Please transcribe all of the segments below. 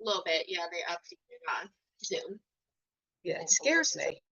A little bit, yeah, they updated on Zoom. Yeah, it scares me.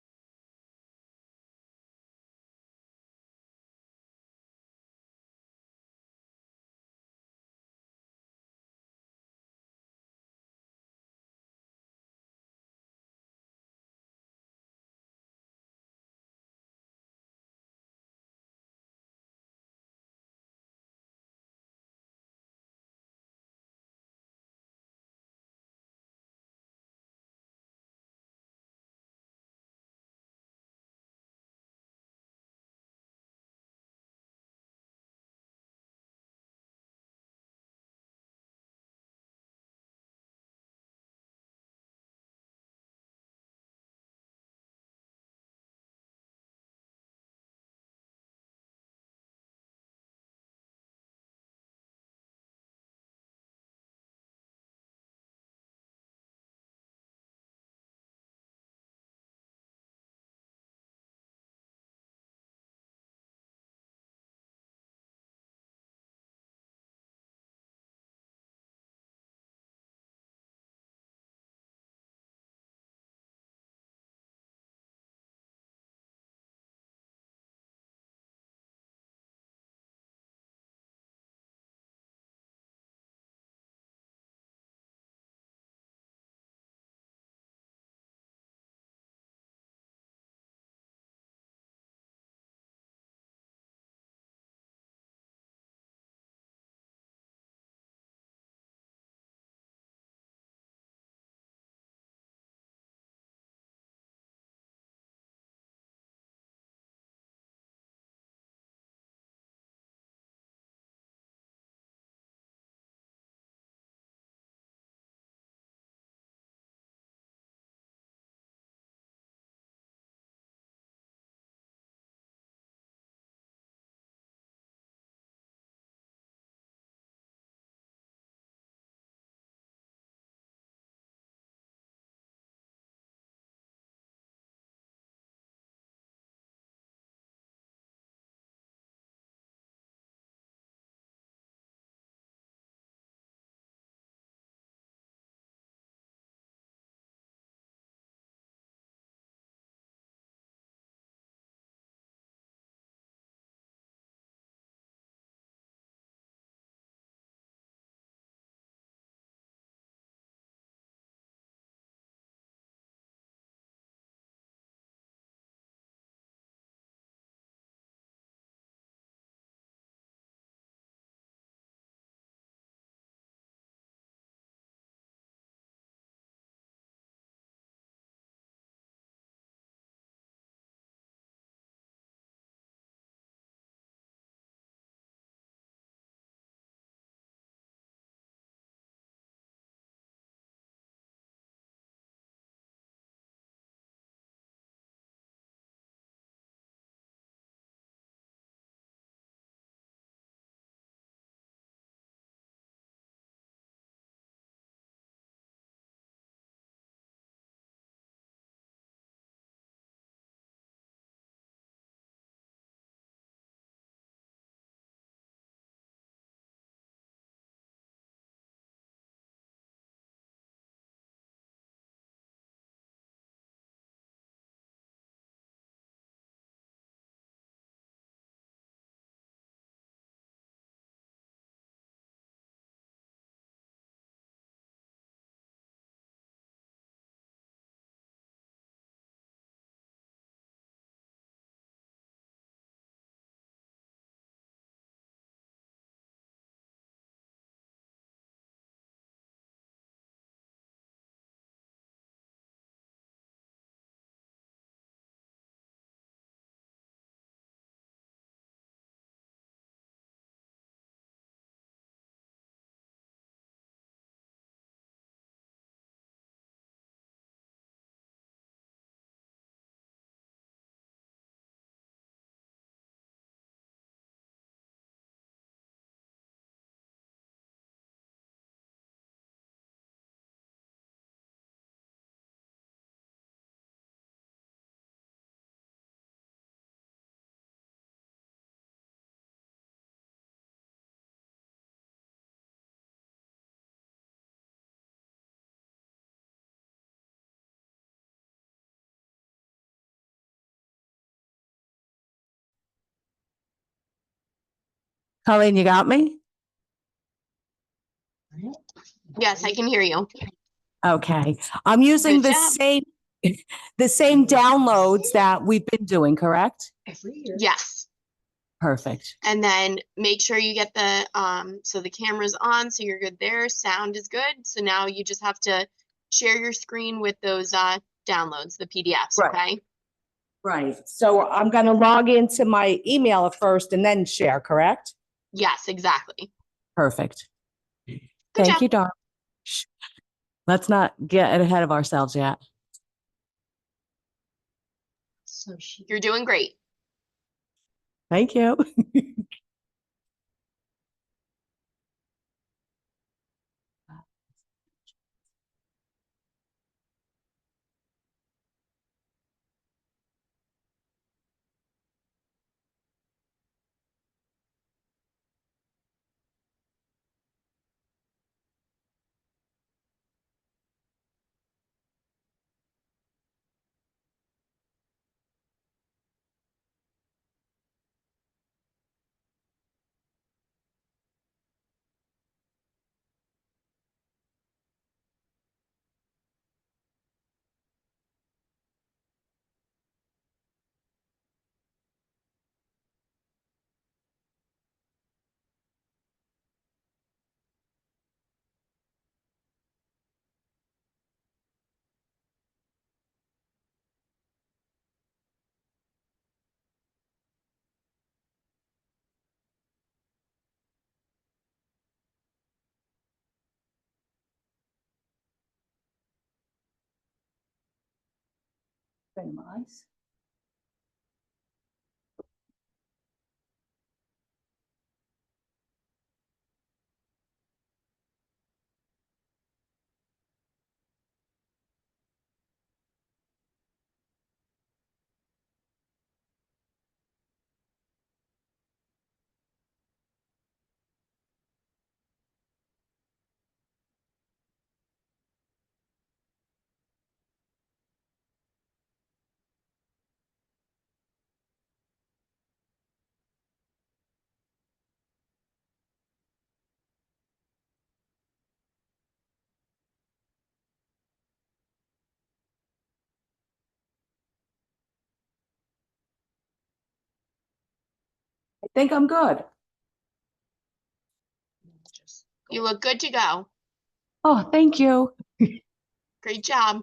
Colleen, you got me? Yes, I can hear you. Okay. I'm using Good the job. same downloads that we've been doing, correct? Every year. Yes. Perfect. And then make sure you get the so the camera's on, so you're good there. Sound is good. So now you just have to share your screen with those downloads, the PDFs, Right. okay? Right. So I'm going to log into my email first and then share, correct? Yes, exactly. Perfect. Good Thank job. you, Dawn. Shh. Let's not get ahead of ourselves yet. So she. You're doing great. Thank you. Minimize. I think I'm good. Just You look good to go. Oh, thank you. Great job.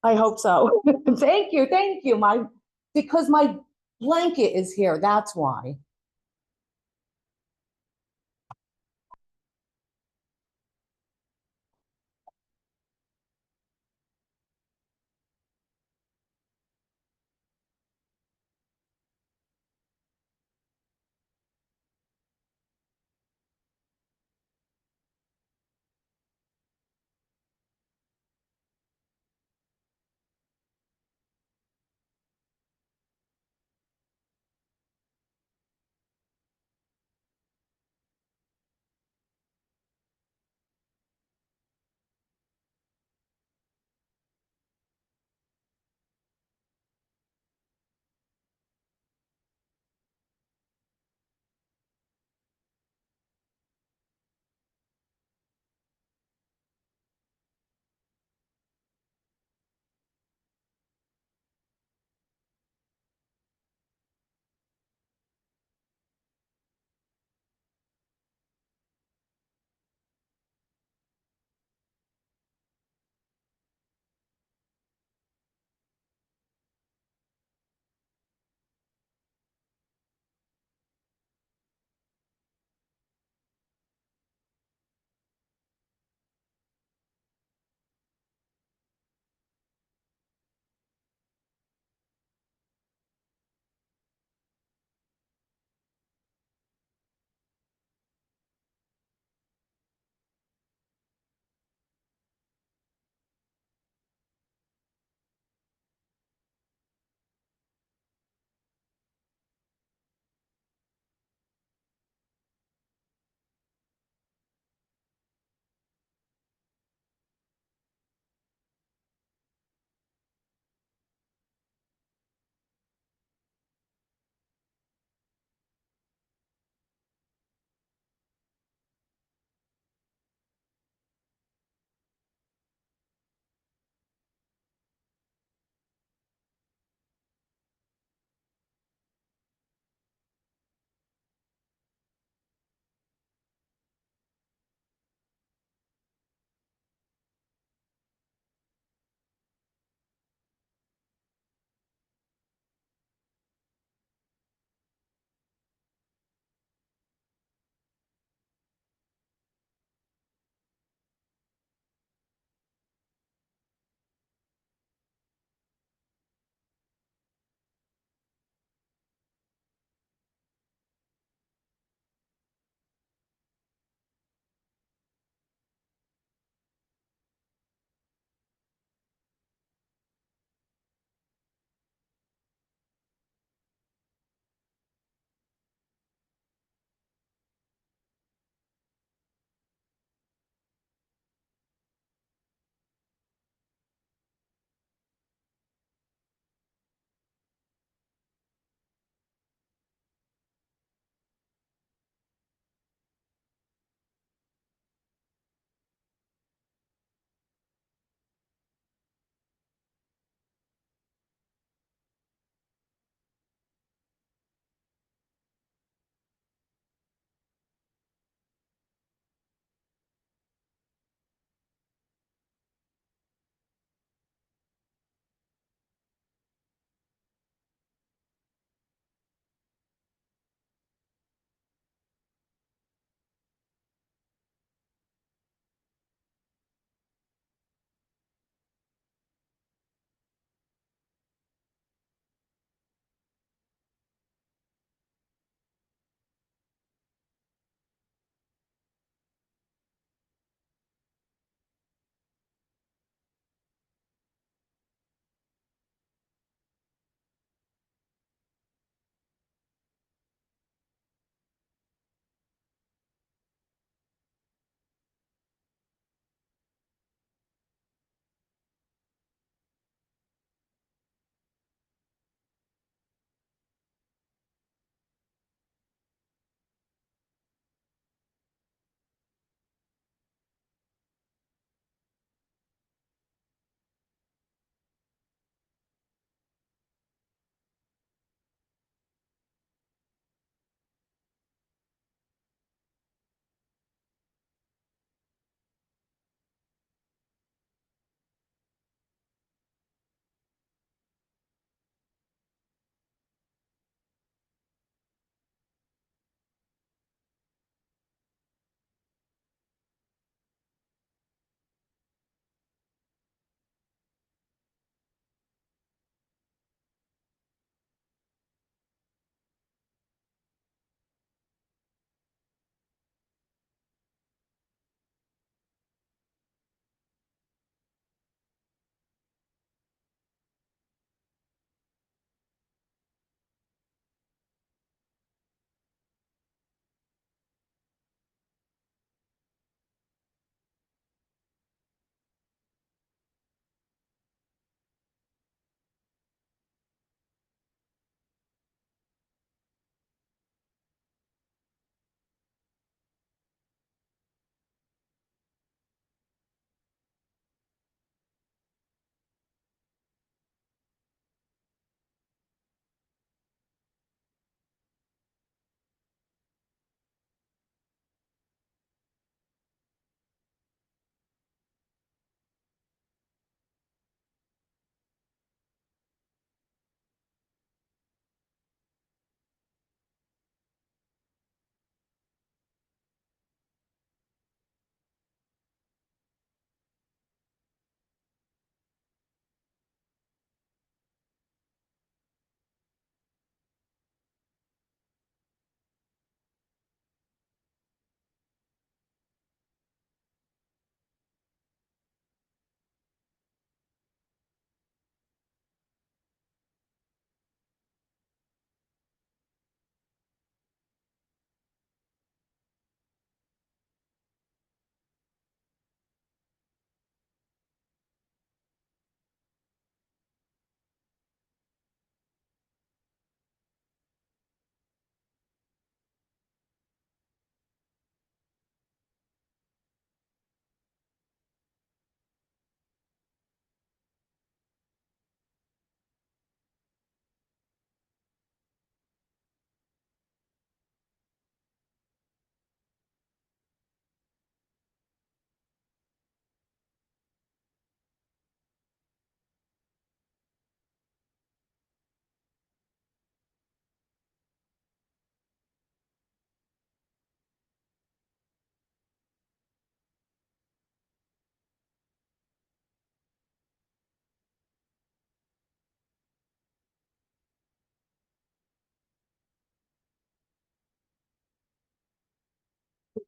I hope so. Thank you. Thank you. Because my blanket is here. That's why.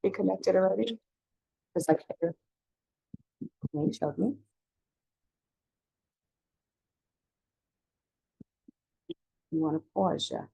be connected already? It's like, here. Nate showed me. You want to pause, yeah?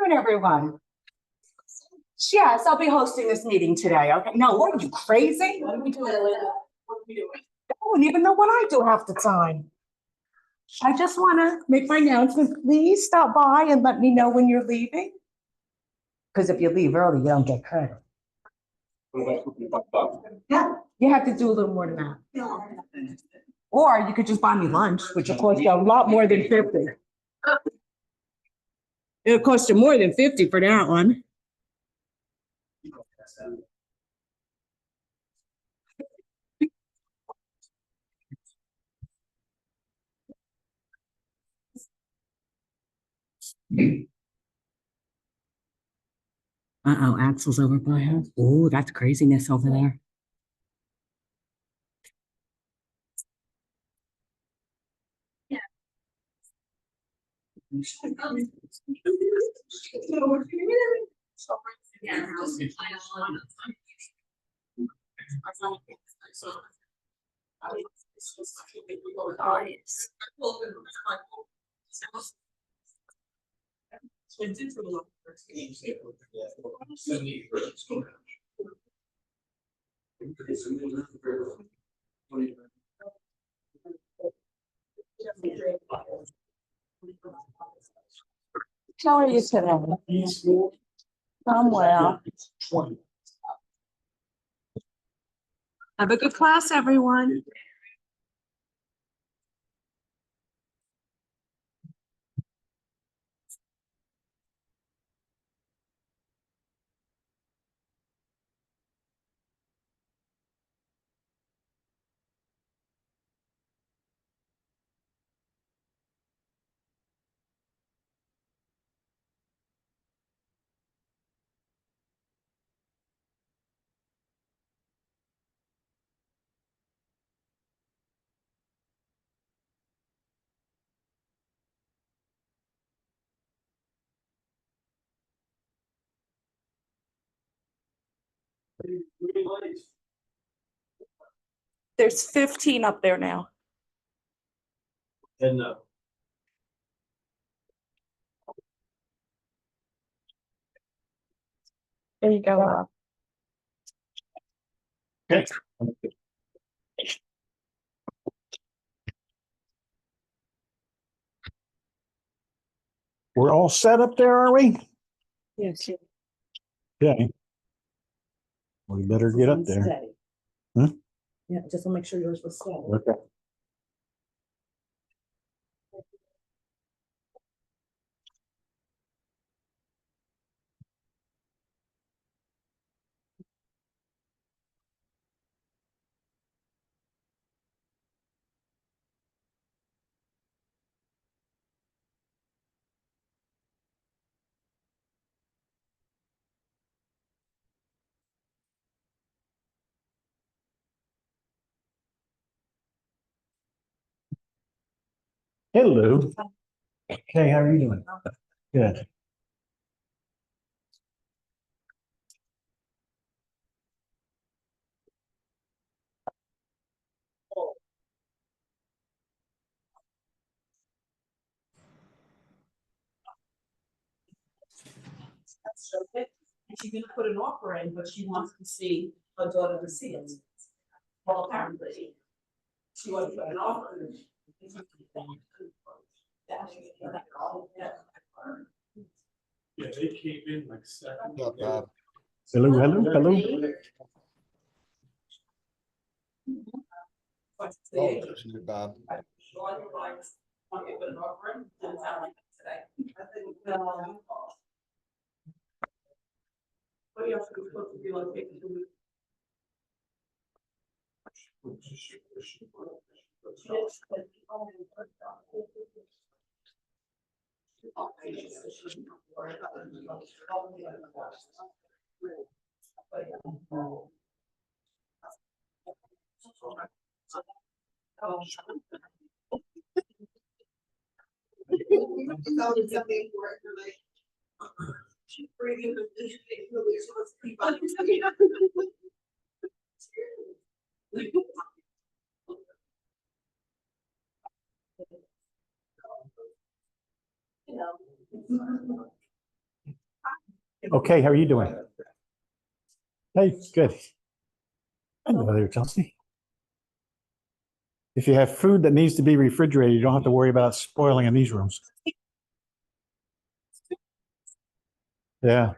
afternoon, everyone. Yes, I'll be hosting this meeting today, okay? No, what are you, crazy? What are we doing, Linda? What are we doing? I don't even know what I do half the time. I just want to make my announcement. Please stop by and let me know when you're leaving. Because if you leave early, you don't get credit. Yeah, you have to do a little more than that. Or you could just buy me lunch, which will cost you a lot more than 50. It'll cost you more than 50 for that one. Uh-oh, Axel's over by her. Oh, that's craziness over there. How are you today? I'm well. Have a good class, everyone. There's 15 up there now. And There you go. okay. We're all set up there, are we? Yes. Okay. We better get up there. Hmm? Yeah, just to make sure yours was steady. Okay. Hello. Hey, how are you doing? Good. And she's gonna put an offer in, but she wants to see her daughter to see it. Well, apparently, she wants to put an offer in. Yeah, they came in like second. Bob? Hello, hello. Oh, there's new Bob. What else are we supposed to be located to? Okay, how are you doing? Hey, good. Hello there, Chelsea. If you have food that needs to be refrigerated, you don't have to worry about spoiling in these rooms. Yeah.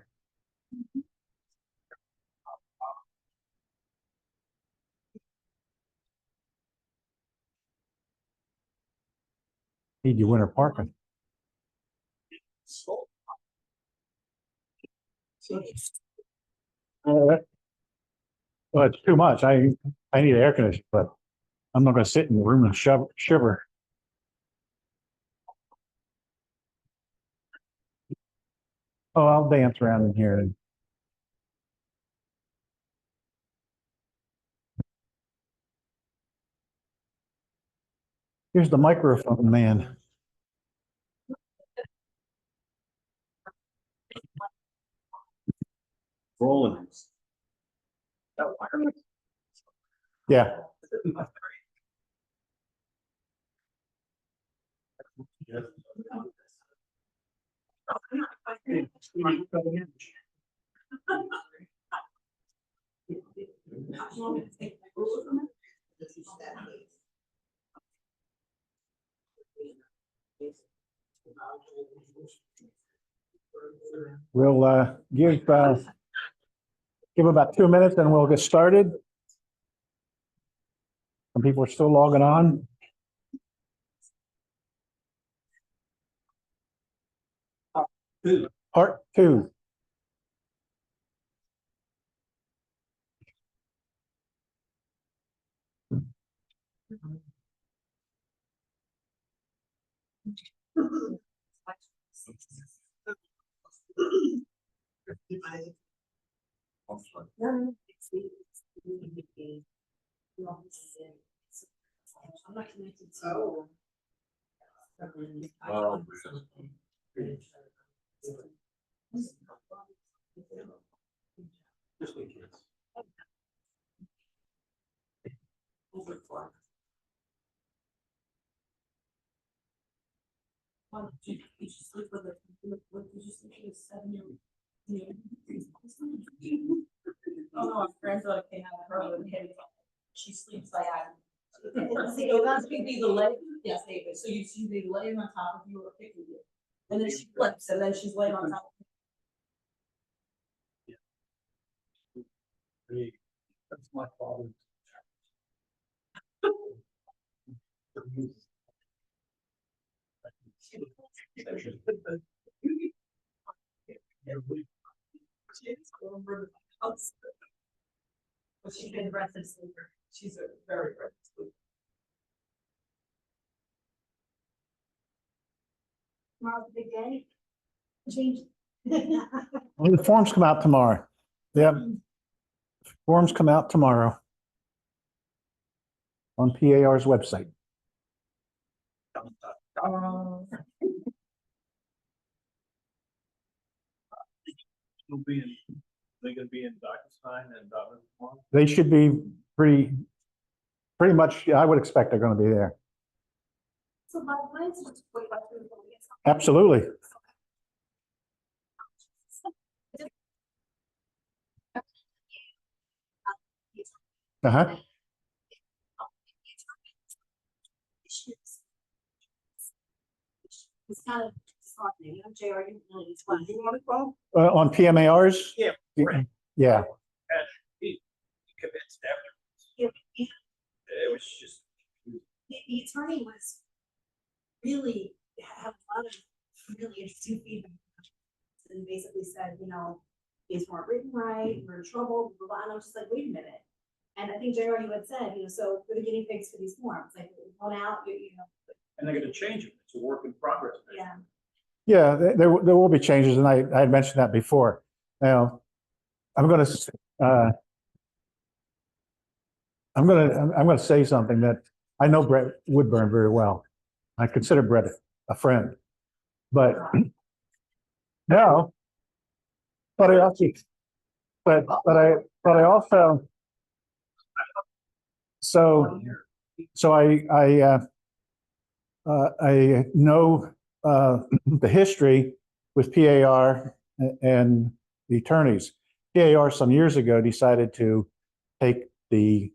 Need your winter parking. Well, it's too much. I need air conditioning, but I'm not gonna sit in the room and shiver. Oh, I'll dance around in here. Here's the microphone man. Rolling. Yeah. We'll give about 2 minutes and we'll get started. Some people are still logging on. Part two. Oh, no, a friend thought it came out of her with him. She sleeps like I. Either lay, yes, David, so you either laying on top of you or kicking you. And then she flips and then she's laying on top. That's my father. But she's been a restless sleeper. She's a very restless sleeper. Tomorrow's a big day. Change. Well, the forms come out tomorrow. Yep. Forms come out tomorrow on PAR's website. They're gonna be in DocuSign and Document tomorrow? They should be pretty much, I would expect they're going to be there. So my plans was to wait about 3 or 4 weeks. Absolutely. Uh-huh. It's kind of disheartening, JR, you really explain. You want to call? On PMARs? Yeah. Right. Yeah. He convinced after. Yeah. It was just. The attorney was really, had a lot of really interesting feedback. And basically said, you know, these weren't written right, we're in trouble, blah, blah, blah. And I was just like, wait a minute. And I think JR, you had said, you know, so we're the guinea pigs for these forms, like, one out, you know. And they're gonna change it. It's a work in progress. Yeah. Yeah, there will be changes, and I had mentioned that before. Now, I'm going to say something that I know Brett Woodburn very well. I consider Brett a friend, but no, but I also, but I also, so I know the history with PAR and the attorneys. PAR some years ago decided to take the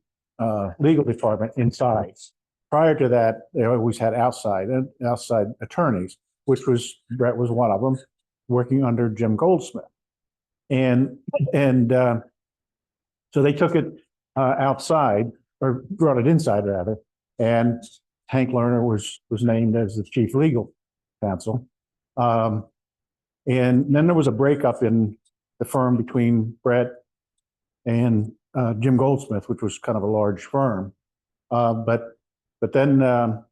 legal department inside. Prior to that, they always had outside attorneys, which was, Brett was one of them, working under Jim Goldsmith. And so they took it outside, or brought it inside rather, and Hank Lerner was named as the chief legal counsel. And then there was a breakup in the firm between Brett and Jim Goldsmith, which was kind of a large firm. But then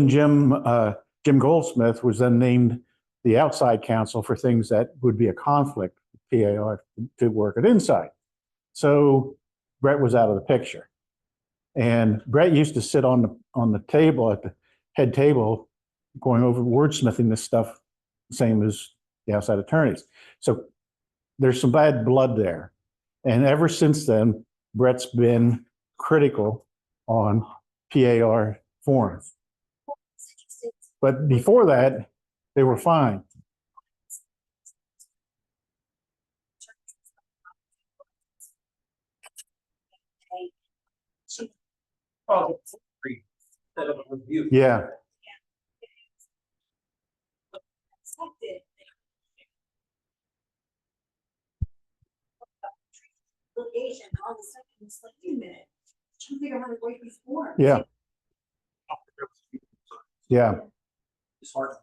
Jim Goldsmith was then named the outside counsel for things that would be a conflict with PAR to work it inside. So Brett was out of the picture. And Brett used to sit on the table at the head table going over wordsmithing this stuff, same as the outside attorneys. So there's some bad blood there. And ever since then, Brett's been critical on PAR forms. But before that, they were fine. Oh, free, instead of a review. Yeah, Litigation, all of a sudden, it's like, wait a minute, trying to figure out how to write these forms. yeah, yeah. It's hard.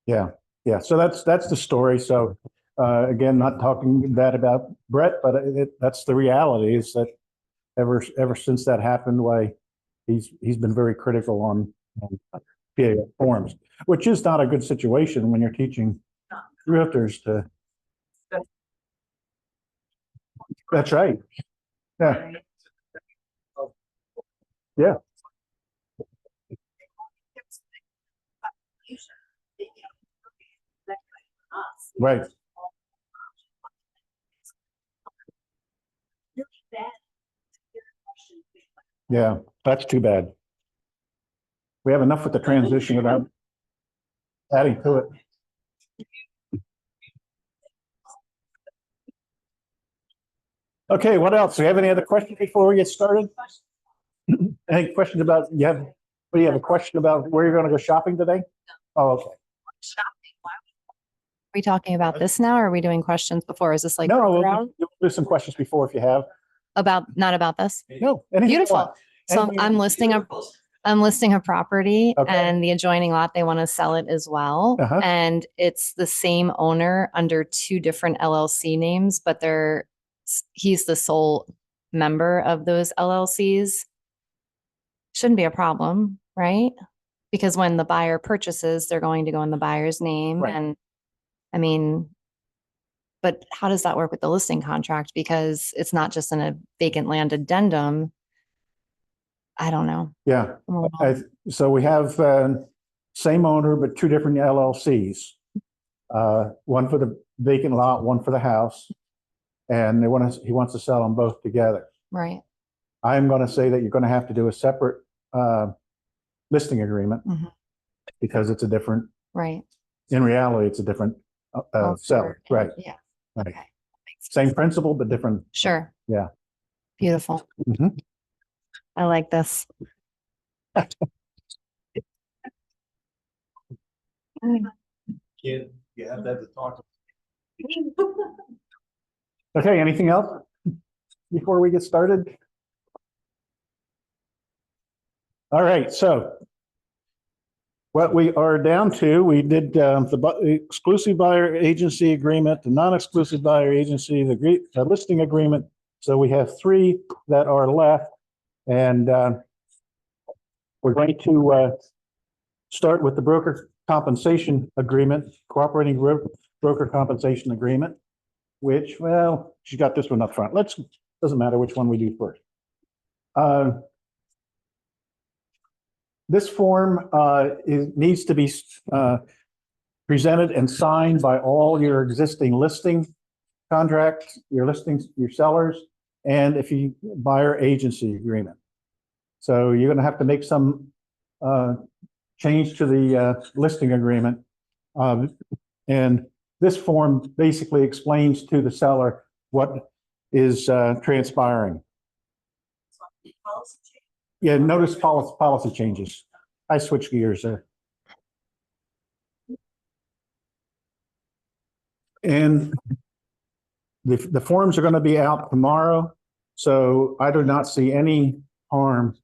Yeah, yeah. So that's the story. So again, not talking bad about Brett, but that's the reality is that ever since that happened, why he's been very critical on PA forms, which is not a good situation when you're teaching realtors to. That's right. Yeah. Yeah. Right. Yeah, that's too bad. We have enough with the transition without adding to it. Okay, what else? Do you have any other questions before we get started? Any questions about, what do you have a question about where you're going to go shopping today? Oh, okay. Are we talking about this now, or are we doing questions before? Is this like No, we'll around do some questions before if you have. not about this? No, anything you Beautiful. want. So Anything you I'm want. listing a property Okay. and the adjoining lot, they want to sell it as well. Uh-huh. And it's the same owner under two different LLC names, but he's the sole member of those LLCs. Shouldn't be a problem, right? Because when the buyer purchases, they're going to go in the buyer's name. Right. And I mean, but how does that work with the listing contract? Because it's not just in a vacant land addendum. I don't know. Yeah. I'm a little- So we have same owner, but two different LLCs. One for the vacant lot, one for the house. And he wants to sell them both together. Right. I'm going to say that you're going to have to do a separate listing agreement Mhm. because it's a different, Right. in reality, it's a different seller. Offer. Right. Yeah. Right. Okay. Same principle, but different. Sure. Yeah. Beautiful. Mhm. I like this. Kid, you have that to talk. Okay, anything else before we get started? All right, so what we are down to, we did the exclusive buyer agency agreement, the non-exclusive buyer agency, the listing agreement. So we have three that are left, and we're going to start with the broker compensation agreement, cooperating broker compensation agreement, which, well, she's got this one up front. Doesn't matter which one we do first. This form needs to be presented and signed by all your existing listing contracts, your listings, your sellers, and if you buyer agency agreement. So you're going to have to make some change to the listing agreement. And this form basically explains to the seller what is transpiring. Policy change. Yeah, notice policy changes. I switched gears there. And the forms are going to be out tomorrow, so I do not see any harm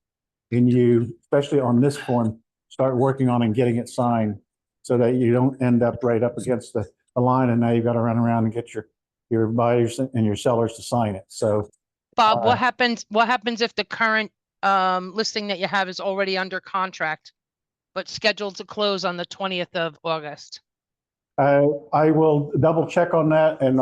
in you, especially on this form, start working on and getting it signed so that you don't end up right up against the line and now you've got to run around and get your buyers and your sellers to sign it. So Bob, Uh, what happens if the current listing that you have is already under contract, but scheduled to close on the 20th of August? I will double check on that and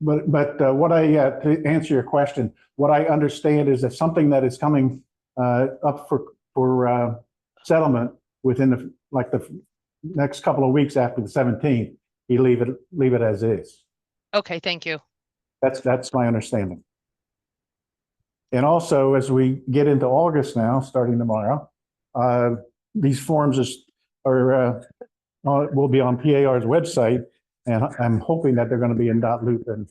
but what to answer your question, what I understand is that something that is coming up for settlement within the next couple of weeks after the 17th, you leave it as is. Okay, thank you. That's my understanding. And also, as we get into August now, starting tomorrow, these forms will be on PAR's website, and I'm hoping that they're going to be in .loop and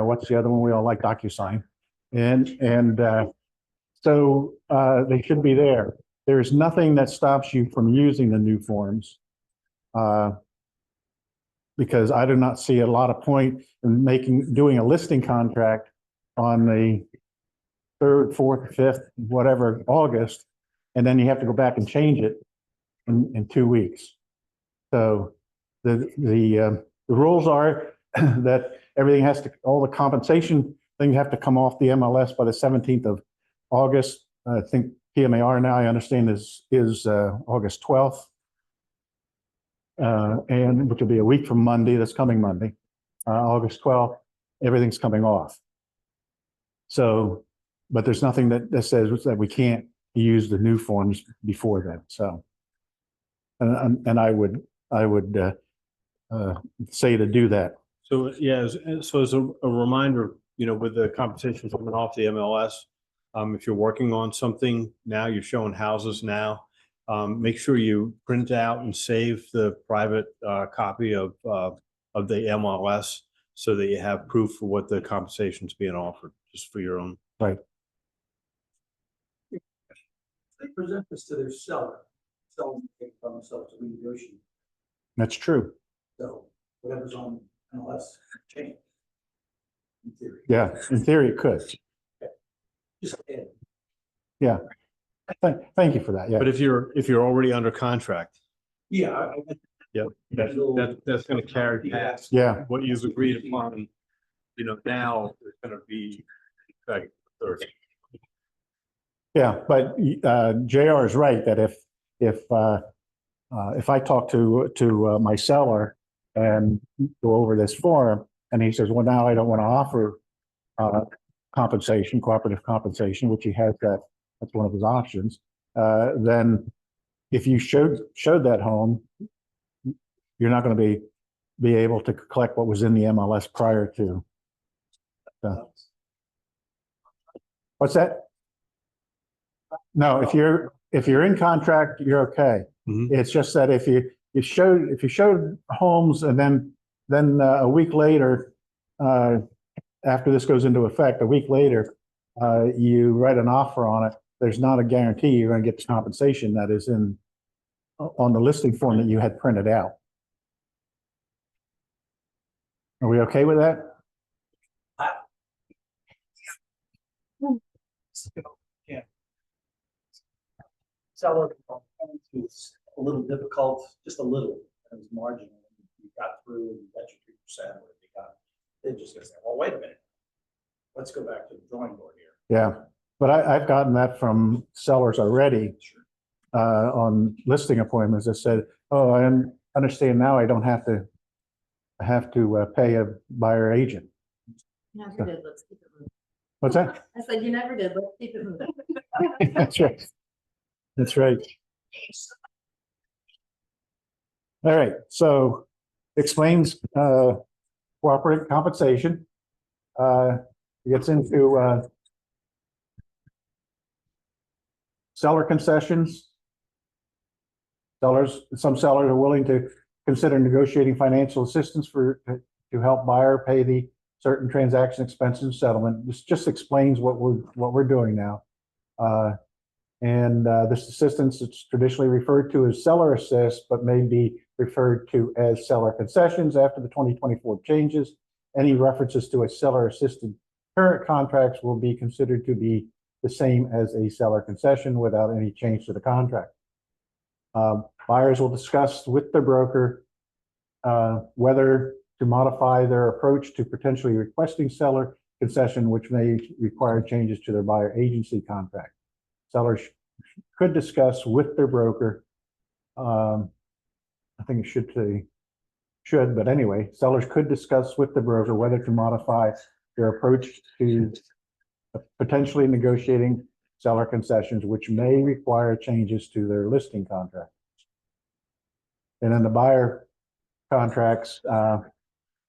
what's the other one we all like, DocuSign, and so they should be there. There's nothing that stops you from using the new forms. Because I do not see a lot of point in doing a listing contract on the 3rd, 4th, 5th, whatever, August, and then you have to go back and change it in 2 weeks. So the rules are that everything all the compensation things have to come off the MLS by the 17th of August. I think PMAR now, I understand, is August 12th. And which will be a week from Monday, this coming Monday, August 12th, everything's coming off. So, but there's nothing that says that we can't use the new forms before then. So, and I would say to do that. So, yeah, so as a reminder, with the compensation coming off the MLS, if you're working on something now, you're showing houses now, make sure you print out and save the private copy of the MLS so that you have proof for what the compensation is being offered, just for your own. Right. They present this to their seller, sellers take it on themselves to renegotiate. That's true. So whatever's on MLS change. In theory. Yeah, in theory, it could. Just add. Yeah. Thank you for that. Yeah. But if you're already under contract, Yeah. yeah, that's going to carry past. Yeah. What you've agreed upon, now is going to be like 30. Yeah, but JR is right that if I talk to my seller and go over this form and he says, well, now I don't want to offer compensation, cooperative compensation, which he has that's one of his options. Then if you showed that home, you're not going to be able to collect what was in the MLS prior to. What's that? No, if you're in contract, you're okay. Mhm. It's just that if you showed homes and then a week later, after this goes into effect, a week later, you write an offer on it, there's not a guarantee you're going to get the compensation that is on the listing form that you had printed out. Are we okay with that? Yeah. Seller is a little difficult, just a little, it was marginal. You got through and you got your 3%, or they got, they're just gonna say, well, wait a minute. Let's go back to the drawing board here. Yeah, but I've gotten that from sellers already on listing appointments that said, oh, I understand now I don't have to pay a buyer agent. Never did, let's keep it moving. What's that? I said, you never did, let's keep it moving. That's right. That's right. All right, so explains cooperative compensation. Gets into seller concessions. Some sellers are willing to consider negotiating financial assistance to help buyer pay the certain transaction expenses and settlement. This just explains what we're doing now. This assistance is traditionally referred to as seller assist, but may be referred to as seller concessions after the 2024 changes. Any references to a seller assisted current contracts will be considered to be the same as a seller concession without any change to the contract. Buyers will discuss with their broker whether to modify their approach to potentially requesting seller concession, which may require changes to their buyer agency contract. Sellers could discuss with their broker. I think it should say should, but anyway, sellers could discuss with the broker whether to modify their approach to potentially negotiating seller concessions, which may require changes to their listing contract. And then the buyer contracts,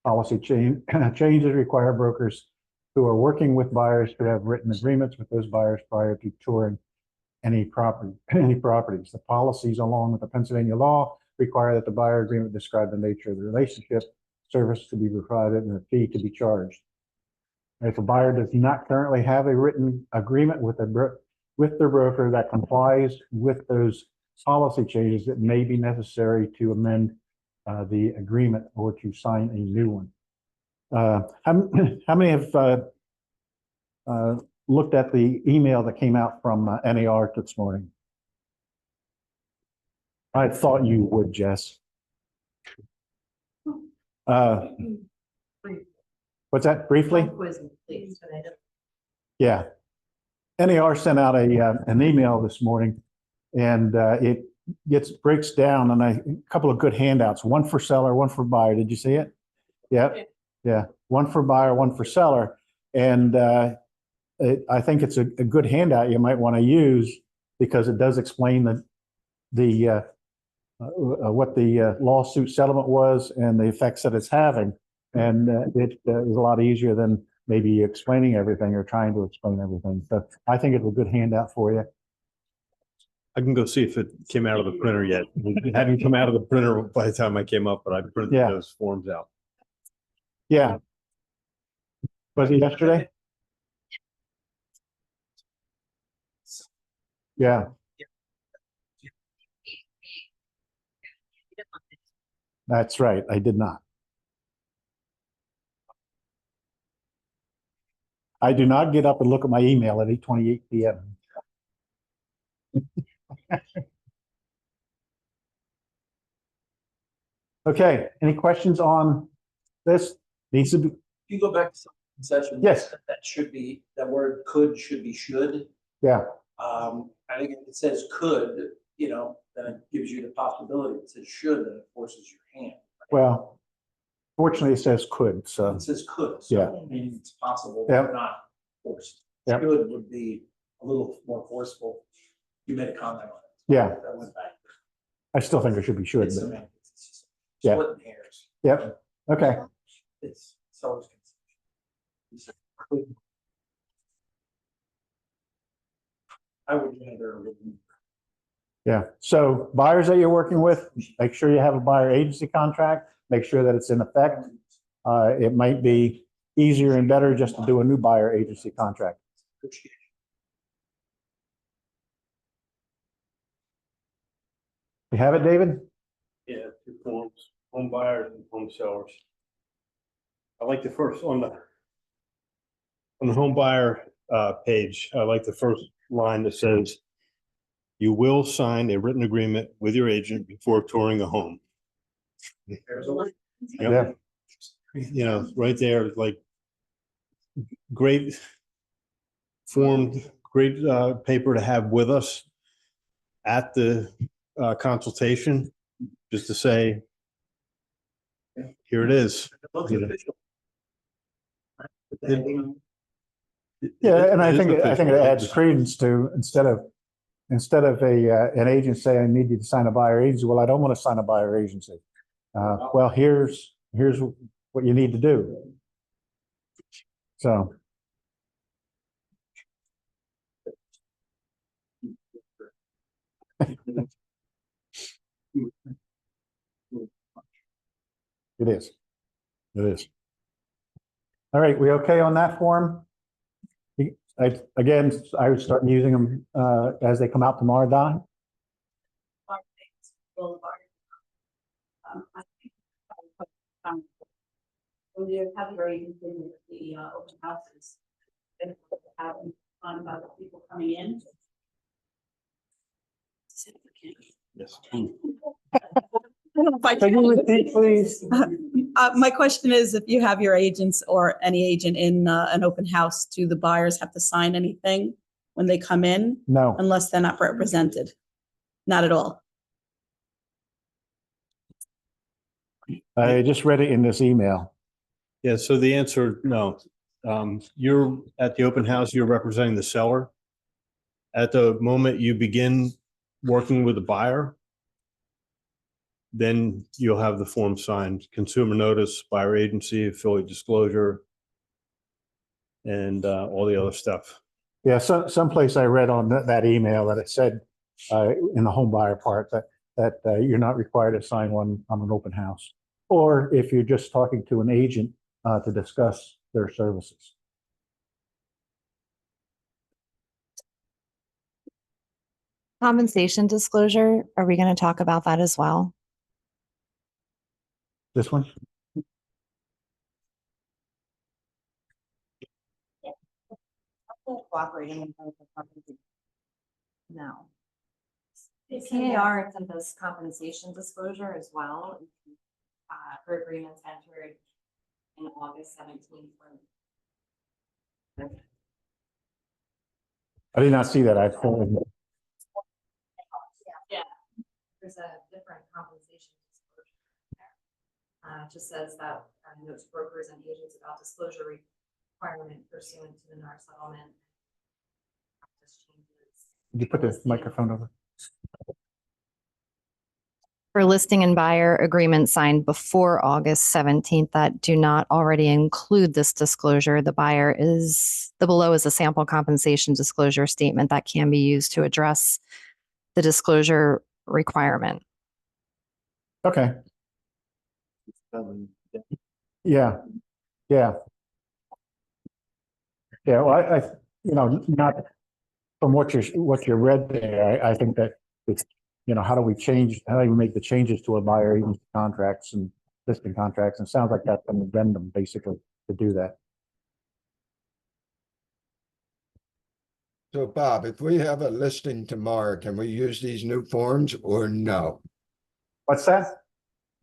policy changes require brokers who are working with buyers to have written agreements with those buyers prior to touring any properties. The policies, along with the Pennsylvania law, require that the buyer agreement describe the nature of the relationship, service to be provided, and a fee to be charged. If a buyer does not currently have a written agreement with their broker that complies with those policy changes, it may be necessary to amend the agreement or to sign a new one. How many have looked at the email that came out from NAR this morning? I thought you would, Jess. What's that, briefly? Yeah. NAR sent out an email this morning, and it breaks down on a couple of good handouts, one for seller, one for buyer. Did you see it? Yeah. Yeah. One for buyer, one for seller. And I think it's a good handout you might want to use because it does explain what the lawsuit settlement was and the effects that it's having. And it is a lot easier than maybe explaining everything or trying to explain everything. So I think it's a good handout for you. I can go see if it came out of the printer yet. It hadn't come out of the printer by the time I came up, but I printed those forms out. Yeah. Was it yesterday? Yeah. That's right. I did not. I do not get up and look at my email at 8:28 p.m. Okay, any questions on this? Needs to be, If you go back to some concession. Yes. That should be, that word could should be should. yeah, I think if it says could, then it gives you the possibility. If it says should, then it forces your hand. well, fortunately it says could, so, It says could, Yeah. so it means it's possible, Yep. but not forced. Yep. Should would be a little more forceful. You made a comment on it. Yeah. That went back. I still think it should be should, It's but, semantics. It's just Yeah. splitting hairs. yep, okay. It's always. I would rather. Yeah, so buyers that you're working with, make sure you have a buyer agency contract, make sure that it's in effect. It might be easier and better just to do a new buyer agency contract. You have it, David? Yeah, two forms, home buyers and home sellers. I like the first on the home buyer page, I like the first line that says, you will sign a written agreement with your agent before touring a home. Yeah. Right there, like great formed, great paper to have with us at the consultation, just to say, here it is. Yeah, and I It is think it official. adds credence to, instead of an agent saying, I need you to sign a buyer agency, well, I don't want to sign a buyer agency. Well, here's what you need to do. So. It is. It is. All right, we okay on that form? Again, I would start using them as they come out tomorrow, Don. When you have your agency with the open houses, then have fun about the people coming in. Yes. Can you repeat, please? My question is, if you have your agents or any agent in an open house, do the buyers have to sign anything when they come in No, unless they're not represented? Not at all. I just read it in this email. Yeah, so the answer, no. You're at the open house, you're representing the seller. At the moment you begin working with the buyer, then you'll have the form signed, consumer notice, buyer agency, affiliate disclosure, and all the other stuff. Yeah, someplace I read on that email that it said in the home buyer part that you're not required to sign one on an open house. Or if you're just talking to an agent to discuss their services. Compensation disclosure, are we going to talk about that as well? This one? Cooperating. No. PAR is in this compensation disclosure as well. Her agreements entered in August 17th. I did not see that. Yeah. There's a different compensation disclosure there. It just says that notes brokers and agents about disclosure requirement pursuant to the NAR settlement. Did you put the microphone over? For listing and buyer agreements signed before August 17th that do not already include this disclosure, the below is a sample compensation disclosure statement that can be used to address the disclosure requirement. Okay. Yeah. Yeah. Yeah. Well, I not from what you read there, I think that it's, how do we make the changes to a buyer agency contracts and listing contracts? And it sounds like that's an addendum basically to do that. So Bob, if we have a listing tomorrow, can we use these new forms or no? What's that?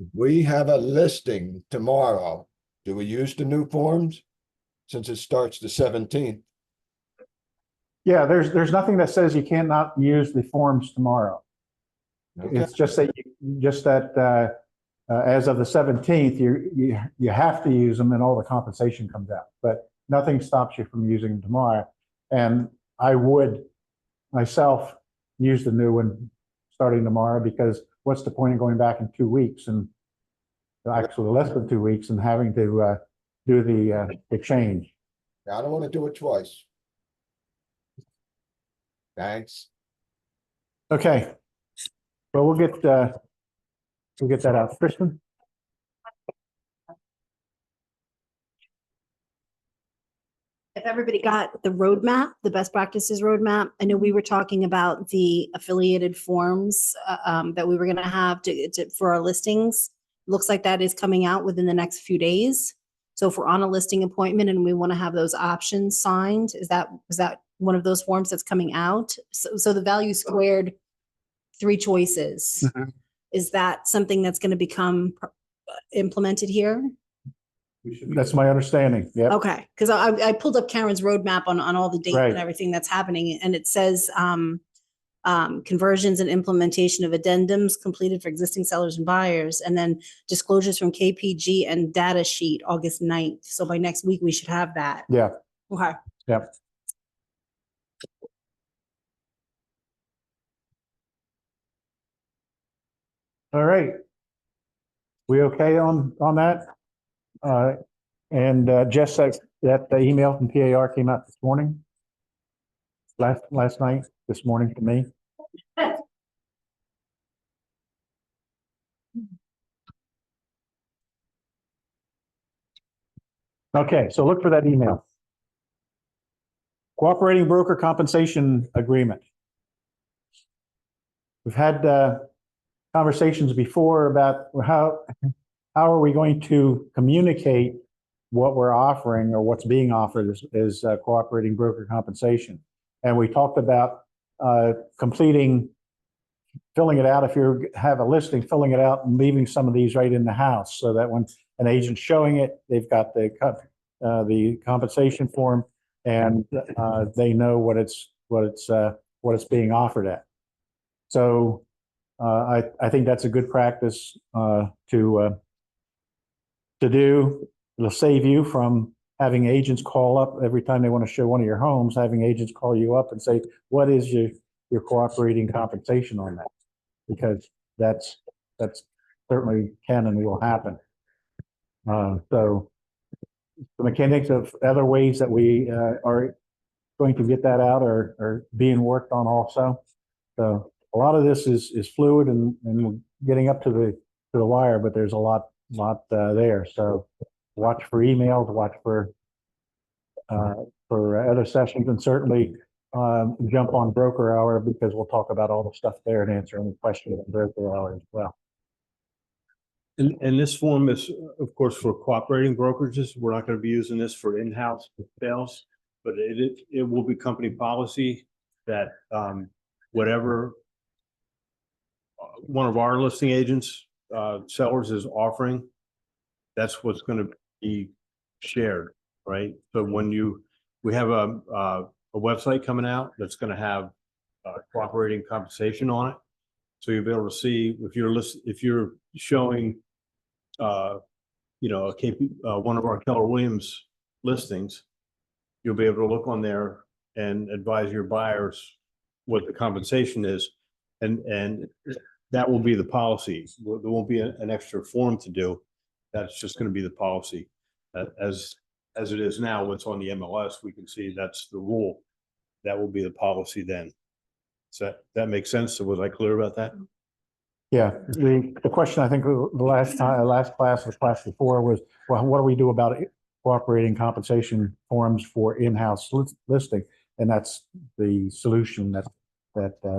If we have a listing tomorrow, do we use the new forms? Since it starts the 17th. Yeah, there's nothing that says you cannot use the forms tomorrow. Okay. It's just that as of the 17th, you have to use them and all the compensation comes out, but nothing stops you from using them tomorrow. And I would myself use the new one starting tomorrow, because what's the point of going back in 2 weeks and actually less than 2 weeks and having to do the change? I don't want to do it twice. Thanks. Okay. Well, we'll get that out. Kristen? If everybody got the roadmap, the best practices roadmap, I know we were talking about the affiliated forms that we were going to have for our listings. Looks like that is coming out within the next few days. So if we're on a listing appointment and we want to have those options signed, is that one of those forms that's coming out? So the value squared 3 choices. Mhm. Is that something that's going to become implemented here? That's my understanding. Yeah. Okay, because I pulled up Karen's roadmap on all the dates Right. and everything that's happening, and it says conversions and implementation of addendums completed for existing sellers and buyers, and then disclosures from KPG and data sheet August 9th. So by next week, we should have that. Yeah. Okay. Yeah. All right. We okay on that? And Jess, that the email from PAR came out this morning? Last night, this morning to me? Okay, so look for that email. Cooperating broker compensation agreement. We've had conversations before about how are we going to communicate what we're offering or what's being offered is cooperating broker compensation. And we talked about filling it out. If you have a listing, filling it out and leaving some of these right in the house so that when an agent's showing it, they've got the compensation form and they know what it's being offered at. So I think that's a good practice to do. It'll save you from having agents call up every time they want to show one of your homes, having agents call you up and say, what is your cooperating compensation on that? Because that's certainly can and will happen. So the mechanics of other ways that we are going to get that out are being worked on also. So a lot of this is fluid and we're getting up to the wire, but there's a lot there. So watch for emails, watch for other sessions, and certainly jump on broker hour because we'll talk about all the stuff there and answer any questions on broker hour as well. And this form is, of course, for cooperating brokerages. We're not going to be using this for in-house sales, but it will be company policy that whatever one of our listing agents, sellers is offering, that's what's going to be shared, right? So when we have a website coming out that's going to have cooperating compensation on it. So you'll be able to see if you're showing, one of our Keller Williams listings, you'll be able to look on there and advise your buyers what the compensation is, and that will be the policy. There won't be an extra form to do. That's just going to be the policy. As it is now, what's on the MLS, we can see that's the rule. That will be the policy then. So that makes sense. So was I clear about that? Yeah, the question I think the last class or class before was, well, what do we do about cooperating compensation forms for in-house listing? And that's the solution that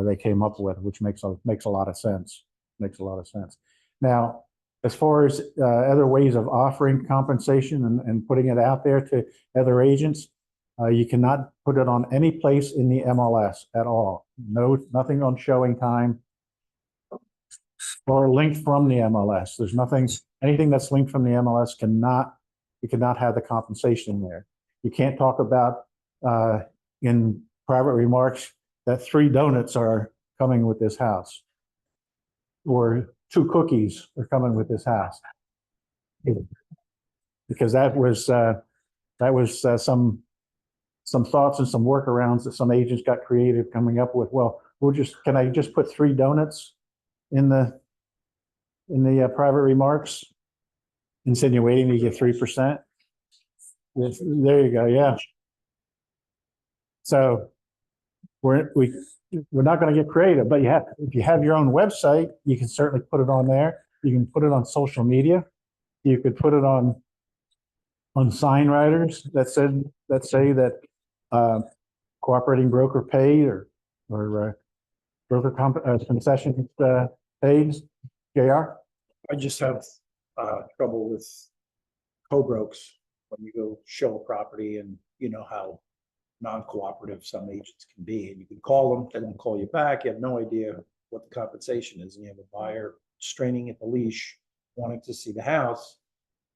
they came up with, which makes a lot of sense. Makes a lot of sense. Now, as far as other ways of offering compensation and putting it out there to other agents, you cannot put it on any place in the MLS at all. Nothing on showing time or linked from the MLS. There's anything that's linked from the MLS you cannot have the compensation there. You can't talk about in private remarks that 3 donuts are coming with this house or 2 cookies are coming with this house, because that was some thoughts and some workarounds that some agents got creative coming up with. Well, can I just put 3 donuts in the private remarks, insinuating you get 3%? There you go. Yeah. So we're not going to get creative, but if you have your own website, you can certainly put it on there. You can put it on social media. You could put it on sign writers that say that cooperating broker pay or broker concessions pays. JR? I just have trouble with co-brokes when you go show a property, and you know how non-cooperative some agents can be, and you can call them, they don't call you back, you have no idea what the compensation is, and you have a buyer straining at the leash wanting to see the house,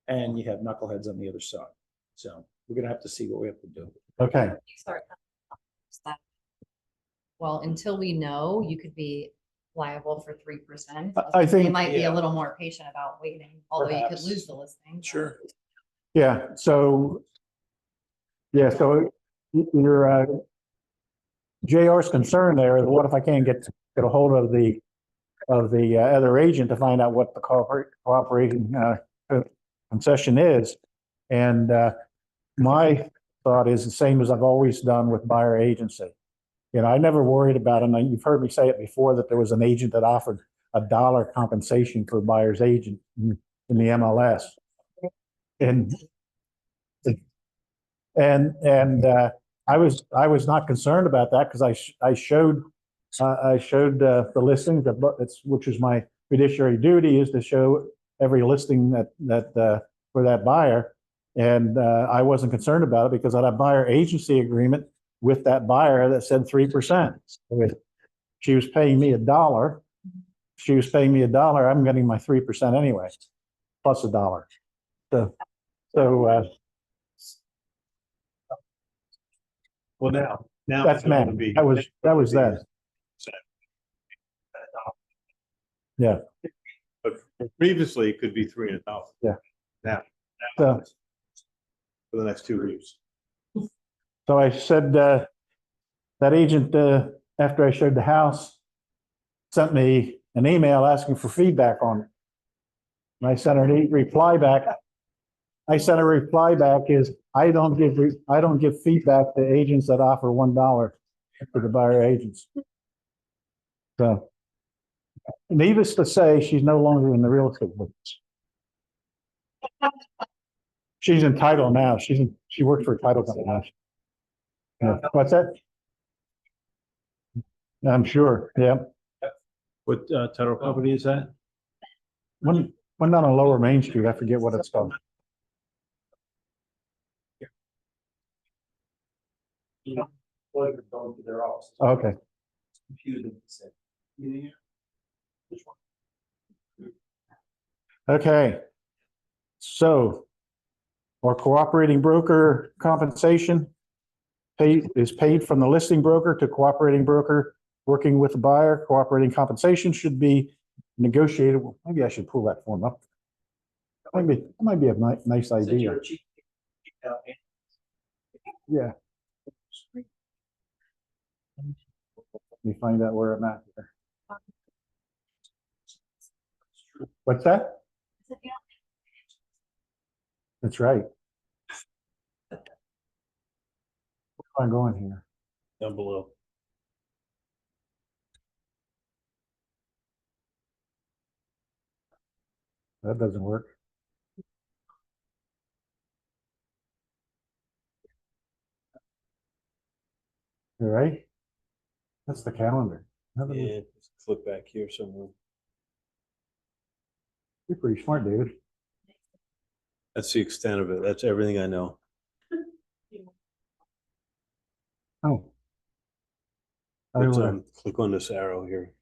and you have knuckleheads on the other side. So we're gonna have to see what we have to do. Okay. Well, until we know, you could be liable for 3%. I think- They might be Yeah. a little more patient about waiting, although you could Perhaps. lose the listing. Sure. Yeah. So your JR's concern there is, what if I can't get a hold of the other agent to find out what the cooperating concession is? And my thought is the same as I've always done with buyer agency. I never worried about it. And you've heard me say it before, that there was an agent that offered $1 compensation for a buyer's agent in the MLS. And the And I was not concerned about that because I showed the listings, which is my fiduciary duty, is to show every listing that for that buyer. And I wasn't concerned about it because I had a buyer agency agreement with that buyer that said 3%. She was paying me $1. She was paying me $1. I'm getting my 3% anyway, plus $1. So Well, now. that's it's going to man. be- That was then. Yeah. But previously, it could be 300,000. Yeah. Now. So- For the next 2 weeks. So I said, that agent, after I showed the house, sent me an email asking for feedback on it. And I sent her a reply back. I sent a reply back is, I don't give feedback to agents that offer $1 to the buyer agents. So needless to say, she's no longer in the real estate business. She's in title now. She works for a title company now. Yeah. What's that? I'm sure, yeah. What title company is that? One down on Lower Main Street, I forget what it's called. You know, going to their office. Okay, Confusing. Yeah. Which one? okay. So our cooperating broker compensation is paid from the listing broker to cooperating broker working with the buyer. Cooperating compensation should be negotiated. Maybe I should pull that form up. That might be a nice idea. Yeah. Let me find out where I'm at here. What's that? That's right. Where am I going here? Down below. That doesn't work. All right. That's the calendar. How do we- Yeah, flip back here somewhere. You're pretty smart, David. That's the extent of it. That's everything I know. Oh. Click on this arrow here.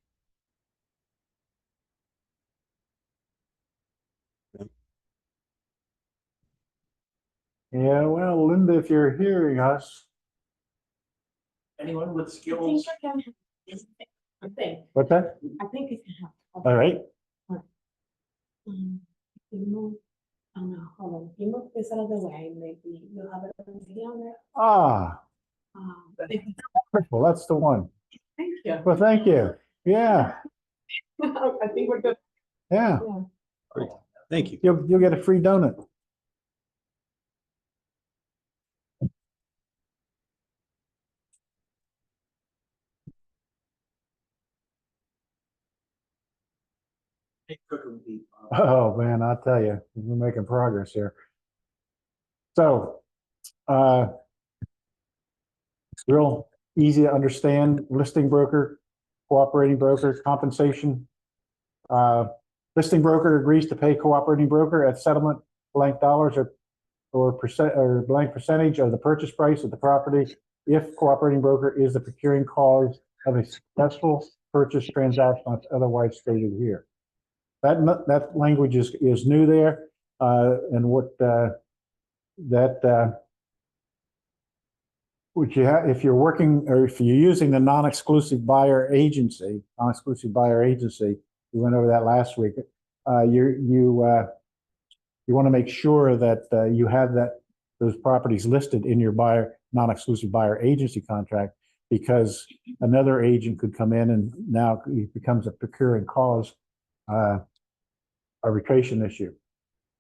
Yeah, well, Linda, if you're hearing us, Anyone with I think skills? I can. I think, what's that? I think you can have. All right. You move, oh no, hold on, you move this out of the way, maybe you have it on video there. Ah, well, that's the one. Thank you. Well, thank you. Yeah, I think we're good. yeah. Thank you. You'll get a free donut. Oh, man, I'll tell you, we're making progress here. So, it's real easy to understand. Listing broker, cooperating broker, compensation. Listing broker agrees to pay cooperating broker at settlement blank dollars or blank percentage of the purchase price of the property if cooperating broker is the procuring cause of a successful purchase transaction as otherwise stated here. That language is new there, and what which you have, if you're working or if you're using the non-exclusive buyer agency, we went over that last week. You want to make sure that you have those properties listed in your non-exclusive buyer agency contract, because another agent could come in and now it becomes a procuring cause arbitration issue,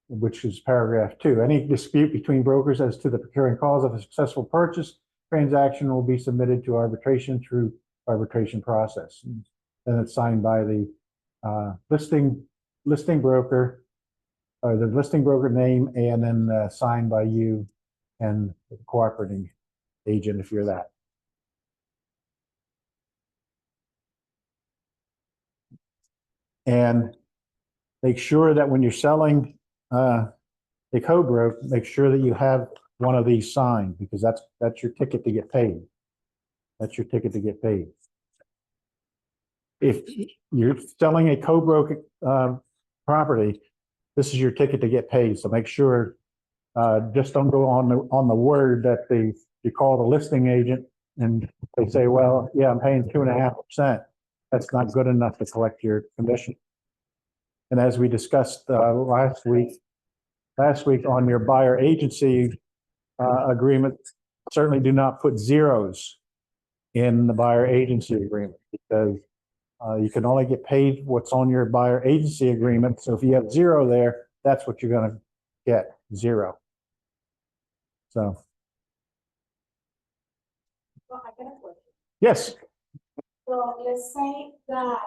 which is paragraph 2. Any dispute between brokers as to the procuring cause of a successful purchase transaction will be submitted to arbitration through arbitration process. And then it's signed by the listing broker, or the listing broker name, and then signed by you and the cooperating agent if you're that. And make sure that when you're selling a co-broke, make sure that you have one of these signed, because that's your ticket to get paid. That's your ticket to get paid. If you're selling a co-broke property, this is your ticket to get paid. So make sure, just don't go on the word that you call the listing agent and they say, well, yeah, I'm paying 2.5%. That's not good enough to collect your commission. And as we discussed last week on your buyer agency agreement, certainly do not put zeros in the buyer agency agreement, because you can only get paid what's on your buyer agency agreement. So if you have 0 there, that's what you're going to get, 0. So, Well, I got a question. yes. So let's say that,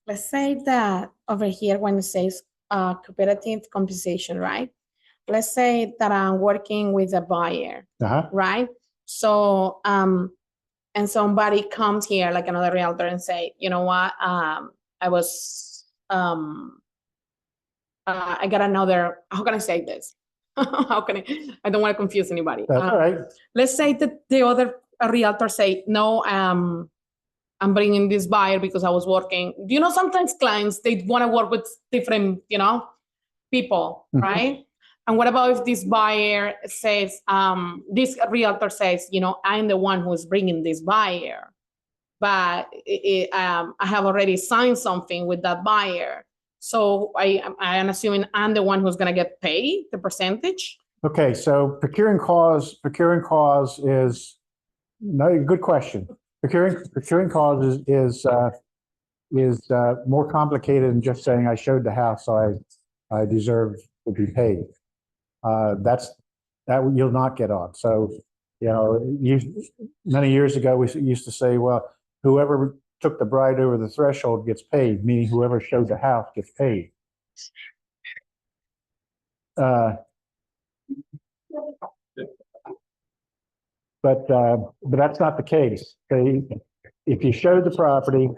let's say that over here when it says cooperative compensation, right? Let's say that I'm working with a buyer, Uh-huh. right? So, and somebody comes here, like another realtor, and say, you know what, I got another, how can I say this? How can I don't want to confuse anybody. That's all right. Let's say that the other realtor say, no, I'm bringing this buyer because I was working. You know, sometimes clients, they want to work with different, people, Mhm. right? And what about if this buyer says, this realtor says, I'm the one who's bringing this buyer, but I have already signed something with that buyer. So I am assuming I'm the one who's going to get paid the percentage. Okay, so procuring cause is no, good question. Procuring cause is more complicated than just saying I showed the house, so I deserve to be paid. That you'll not get on. So, many years ago, we used to say, well, whoever took the bride over the threshold gets paid, meaning whoever showed the house gets paid. But that's not the case. If you showed the property,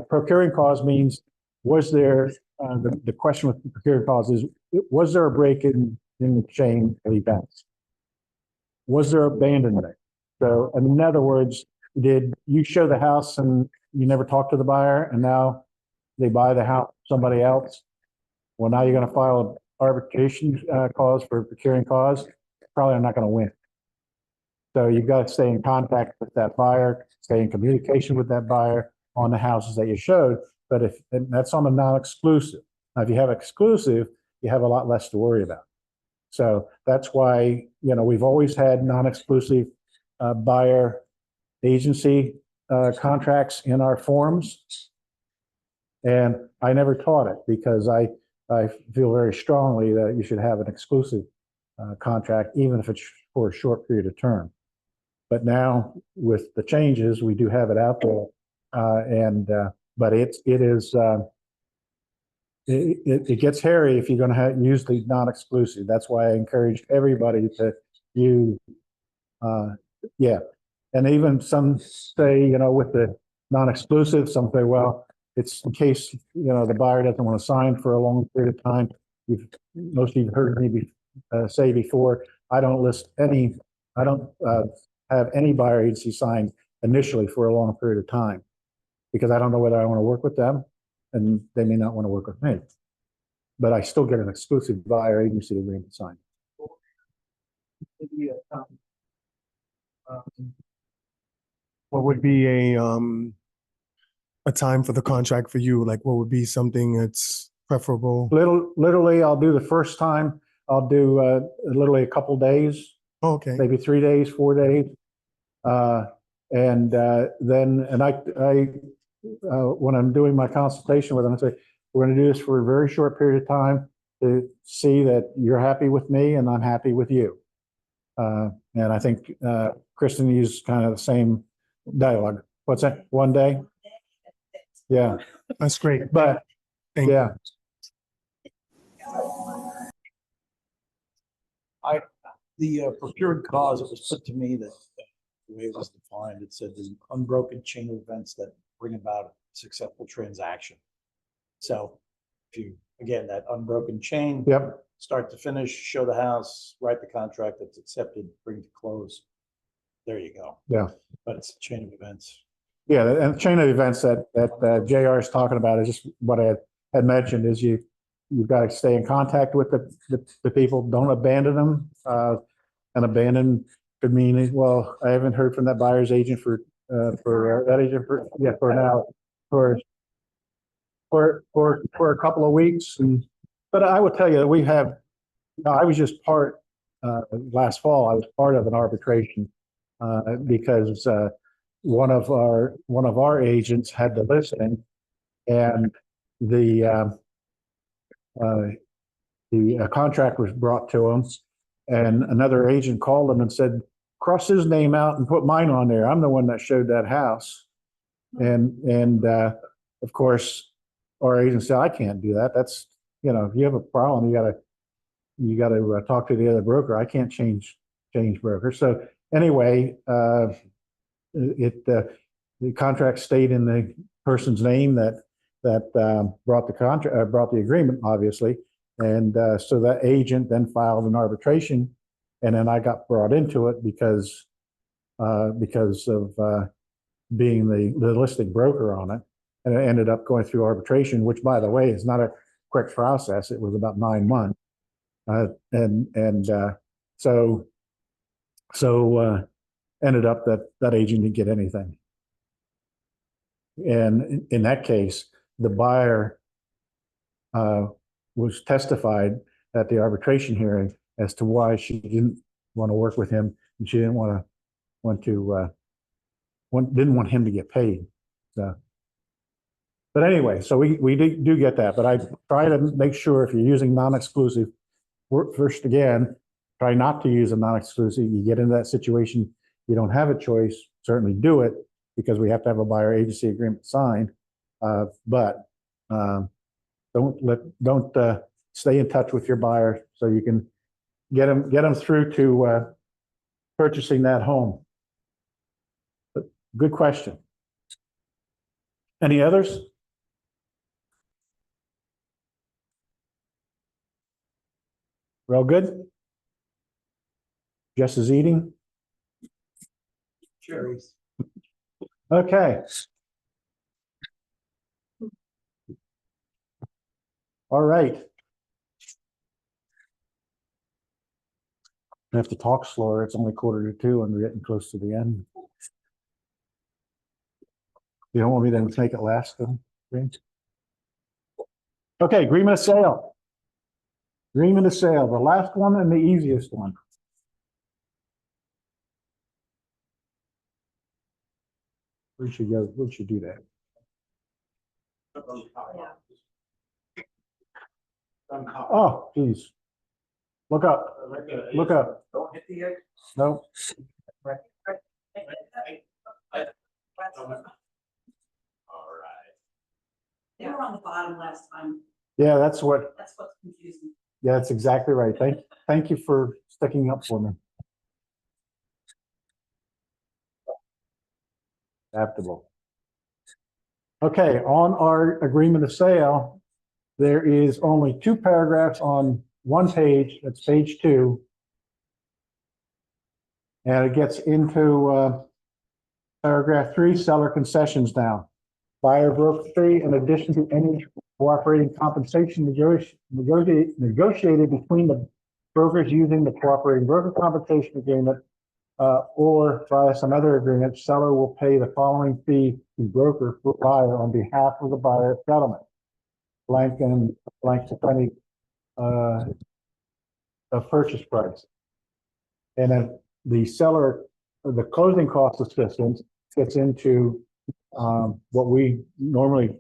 procuring cause means, was there, the question with procuring cause is, was there a break in the chain of events? Was there abandonment? So, in other words, did you show the house and you never talked to the buyer, and now they buy the house from somebody else? Well, now you're going to file an arbitration cause for procuring cause. Probably not going to win. So you've got to stay in contact with that buyer, stay in communication with that buyer on the houses that you showed. But and that's on a non-exclusive. Now, if you have exclusive, you have a lot less to worry about. So that's why, we've always had non-exclusive buyer agency contracts in our forms. And I never taught it because I feel very strongly that you should have an exclusive contract, even if it's for a short period of term. But now with the changes, we do have it out there. But it gets hairy if you're going to use the non-exclusive. That's why I encourage everybody to use, And even some say, with the non-exclusive, some say, well, it's in case, the buyer doesn't want to sign for a long period of time. Most of you have heard me say before, I don't have any buyer agency signed initially for a long period of time, because I don't know whether I want to work with them and they may not want to work with me. But I still get an exclusive buyer agency agreement signed. What would be a time for the contract for you? Like, what would be something that's preferable? Literally, I'll do the first time. I'll do literally a couple days, Okay. maybe 3 days, 4 days. Then when I'm doing my consultation with them, I say, we're going to do this for a very short period of time to see that you're happy with me and I'm happy with you. And I think Kristen used kind of the same dialogue. What's that? 1 day? Yeah. That's great. But Thank you. yeah. The procured cause, it was put to me that the way it was defined, it said the unbroken chain of events that bring about a successful transaction. So if you, again, that unbroken chain. Yep. Start to finish, show the house, write the contract that's accepted, bring to close. There you go. Yeah. But it's a chain of events. Yeah, and the chain of events that JR is talking about is just what I had mentioned is you've got to stay in contact with the people. Don't abandon them. And abandon could mean, well, I haven't heard from that buyer's agent for that agent for now for a couple of weeks. But I would tell you that we have. I was just last fall. I was part of an arbitration because one of our agents had the listing, and the contract was brought to him, and another agent called him and said, cross his name out and put mine on there. I'm the one that showed that house. And of course, our agent said, I can't do that. That's, if you have a problem, you gotta talk to the other broker. I can't change broker. So anyway, the contract stayed in the person's name that brought the agreement, obviously. And so that agent then filed an arbitration, and then I got brought into it because of being the listing broker on it. And it ended up going through arbitration, which, by the way, is not a quick process. It was about 9 months. So ended up that agent didn't get anything. And in that case, the buyer was testified at the arbitration hearing as to why she didn't want to work with him, and she didn't didn't want him to get paid. So, but anyway, so we do get that. But I try to make sure if you're using non-exclusive, first again, try not to use a non-exclusive. You get into that situation, you don't have a choice. Certainly do it, because we have to have a buyer agency agreement signed. But don't stay in touch with your buyer so you can get them through to purchasing that home. But good question. Any others? We're all good? Jess is eating. Cherries. Okay. All right. I have to talk slower. It's only 1:45 and we're getting close to the end. You don't want me to make it last, though? Okay, agreement of sale. Agreement of sale, the last one and the easiest one. We should do that. Oh, geez. Look up. Look up. Don't hit the egg. No. All right. They were on the bottom last time. Yeah, that's what's confusing. Yeah, that's exactly right. Thank you for sticking up for me. Adaptable. Okay, on our agreement of sale, there is only 2 paragraphs on one page. That's page 2. And it gets into paragraph 3, seller concessions now. Buyer broker fee, in addition to any cooperating compensation negotiated between the brokers using the cooperating broker compensation agreement or via some other agreement, seller will pay the following fee to broker for buyer on behalf of the buyer settlement. Blank and blank to penny of purchase price. And then the seller, the closing cost assistance gets into what we normally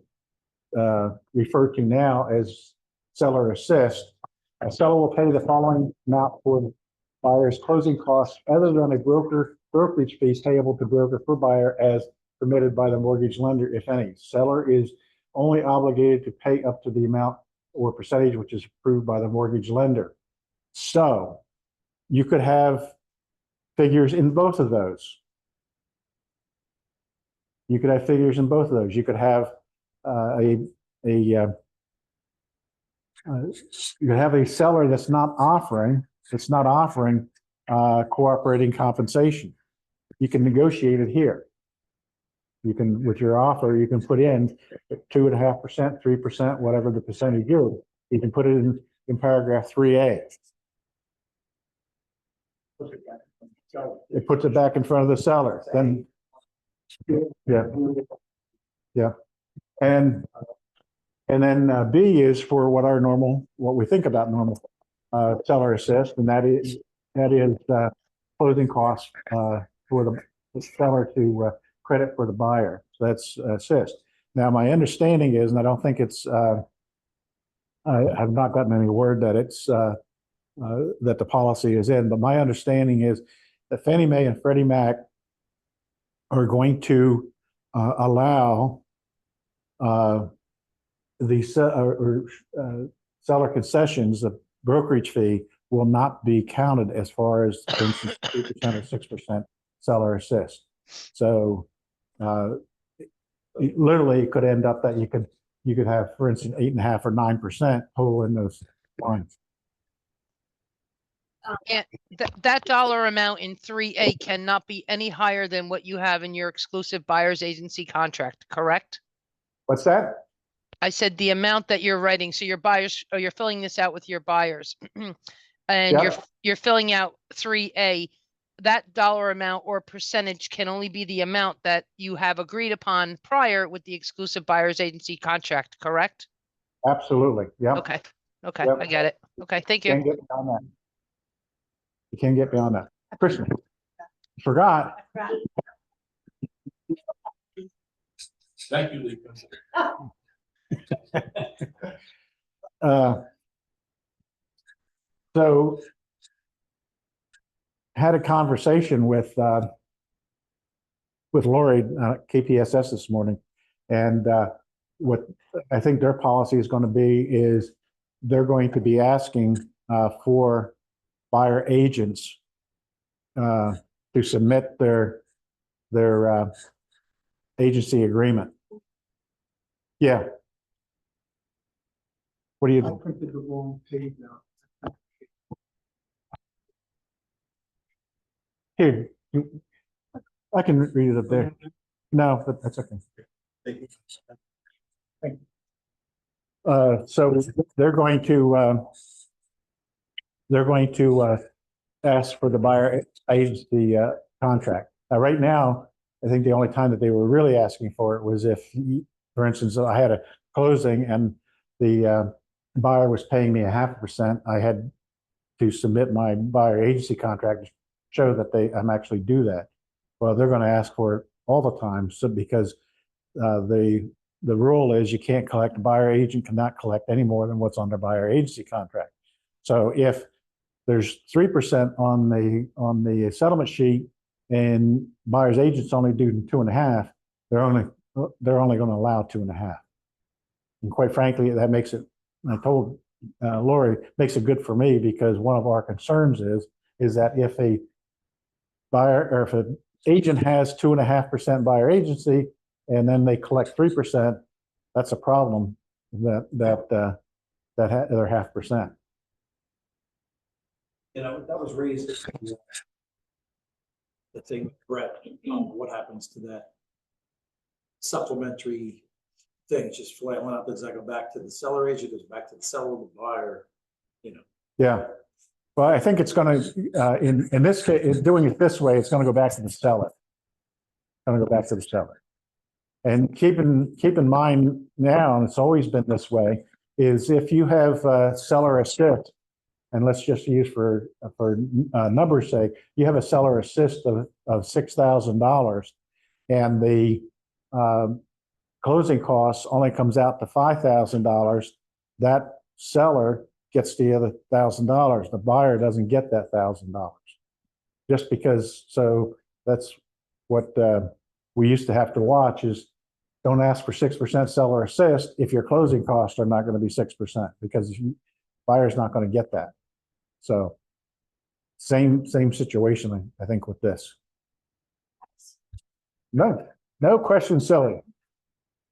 refer to now as seller assist. A seller will pay the following amount for the buyer's closing costs other than a brokerage fees payable to broker for buyer as permitted by the mortgage lender, if any. Seller is only obligated to pay up to the amount or percentage which is approved by the mortgage lender. So you could have figures in both of those. You could have figures in both of those. You could have you could have a seller that's not offering cooperating compensation. You can negotiate it here. You can, with your offer, you can put in 2.5%, 3%, whatever the percentage is. You can put it in paragraph 3A. It puts it back in front of the seller. Then, yeah. And then B is for what we think about normal seller assist, and that is closing costs for the seller to credit for the buyer. So that's assist. Now, my understanding is, and I don't think it's, I have not gotten any word that it's that the policy is in, but my understanding is that Fannie Mae and Freddie Mac are going to allow the seller concessions, the brokerage fee, will not be counted as far as, for instance, 3% or 6% seller assist. So literally it could end up that you could have, for instance, 8.5 or 9% total in those lines. And that dollar amount in 3A cannot be any higher than what you have in your exclusive buyer's agency contract, correct? What's that? I said the amount that you're writing, so your buyers, or you're filling this out with your buyers. And Yep. you're filling out 3A, that dollar amount or percentage can only be the amount that you have agreed upon prior with the exclusive buyer's agency contract, correct? Absolutely. Yeah. Okay, okay, Yep. I get it. Okay, thank Can't you. get beyond that. You can't get beyond that. Kristen, forgot. Thank you, Lee. So had a conversation with Lori, KPSS this morning, and what I think their policy is going to be is they're going to be asking for buyer agents to submit their agency agreement. Yeah. What do you? I printed the wrong page now. Here, I can read it up there. No, but that's okay. So they're going to ask for the buyer agency contract. Now, right now, I think the only time that they were really asking for it was if, for instance, I had a closing and the buyer was paying me 0.5%. I had to submit my buyer agency contract to show that I'm actually do that. Well, they're going to ask for it all the time. So because the rule is you can't collect, a buyer agent cannot collect any more than what's on their buyer agency contract. So if there's 3% on the settlement sheet and buyer's agents only do 2.5, they're only going to allow 2.5. And quite frankly, that makes it, I told Lori, makes it good for me because one of our concerns is that if a buyer or if an agent has 2.5% buyer agency and then they collect 3%, that's a problem that they're 0.5%. You know, that was raised. The thing, Brett, what happens to that supplementary thing? It's just flat went up. Does that go back to the seller agent? Goes back to the seller, the buyer, you know? Yeah. Well, I think it's going to, in this case, doing it this way, it's going to go back to the seller. Going to go back to the seller. And keep in mind now, and it's always been this way, is if you have seller assist, and let's just use for numbers' sake, you have a seller assist of $6,000, and the closing costs only comes out to $5,000. That seller gets the other $1,000. The buyer doesn't get that $1,000, just because. So that's what we used to have to watch is don't ask for 6% seller assist if your closing costs are not going to be 6%, because buyer's not going to get that. So Same situation, I think, with this. No question, silly.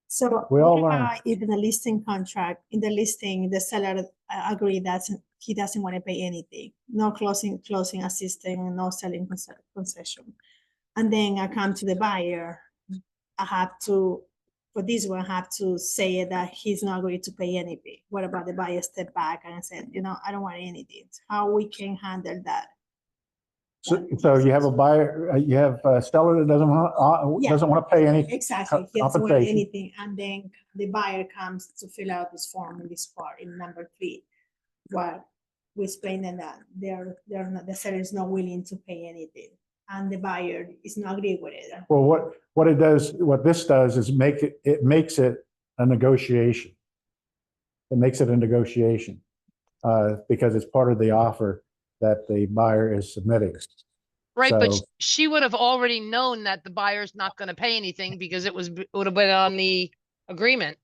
So We all what learn. about if in the listing contract, in the listing, the seller agree that he doesn't want to pay anything, no closing assistant, no selling concession. And then I come to the buyer, I have to, for this one, I have to say that he's not going to pay anything. What about the buyer step back and said, I don't want anything. How we can handle that? So you have a buyer, you have a seller that Yeah. doesn't want to pay any Exactly, he doesn't want compensation. anything, and then the buyer comes to fill out this form in this part, in number 3. What we explain them that the seller is not willing to pay anything, and the buyer is not agree with it. Well, what this does is it makes it a negotiation. It makes it a negotiation, because it's part of the offer that the buyer is submitting. Right, but So- she would have already known that the buyer's not gonna pay anything because it would have been on the agreement.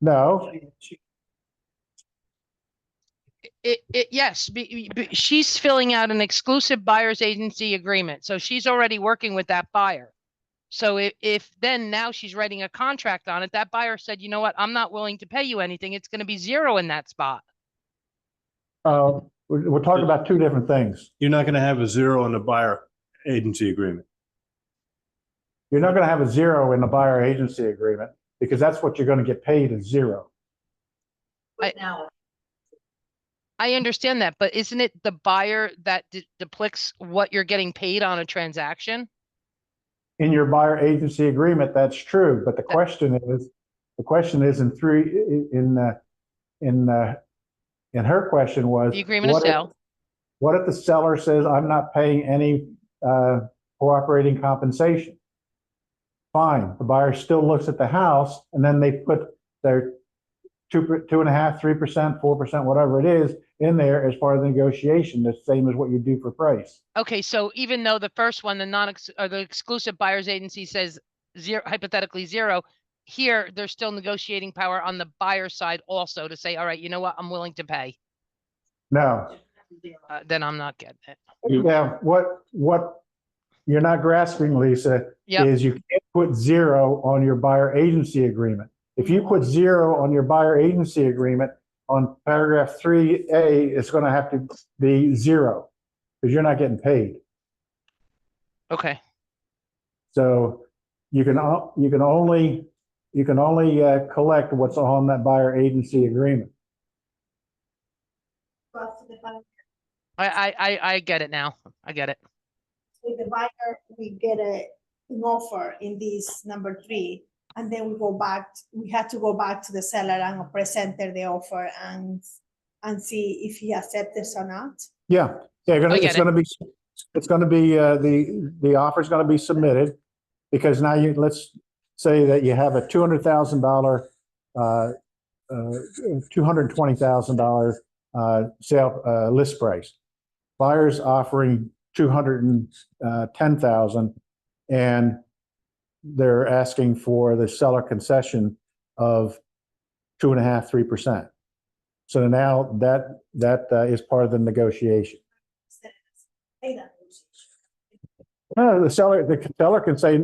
No, Yes, she's filling out an exclusive buyer's agency agreement, so she's already working with that buyer. So if then now she's writing a contract on it, that buyer said, you know what, I'm not willing to pay you anything, it's gonna be 0 in that spot. we're talking about two different things. You're not gonna have a 0 in the buyer agency agreement. You're not going to have a 0 in the buyer agency agreement because that's what you're going to get paid is 0. Now, I understand that, but isn't it the buyer that depicts what you're getting paid on a transaction? In your buyer agency agreement, that's true. But the question is in her question was. The agreement of what if- sale. What if the seller says, I'm not paying any cooperating compensation? Fine, the buyer still looks at the house and then they put their 2.5%, 3%, 4%, whatever it is in there as part of the negotiation, the same as what you do for price. Okay, so even though the first one, the exclusive buyer's agency says 0, hypothetically 0, here, there's still negotiating power on the buyer side also to say, all right, you know what, I'm willing to pay. No, Then I'm not getting it. yeah, what you're not grasping, Lisa, Yep. is you can't put 0 on your buyer agency agreement. If you put 0 on your buyer agency agreement, on paragraph 3A, it's going to have to be 0 because you're not getting paid. Okay, So you can only collect what's on that buyer agency agreement. But for the buyer, I get it now. I get it. with the buyer, we get an offer in this number 3, and then we have to go back to the seller and present her the offer and see if he accepts or not. Yeah, I get it's going to be the offer's going to be submitted because now let's say that you have a $200,000 $220,000 sale list price. Buyer's offering $210,000 and they're asking for the seller concession of 2.5%, 3%. So now that is part of the negotiation. Pay that. The seller can say,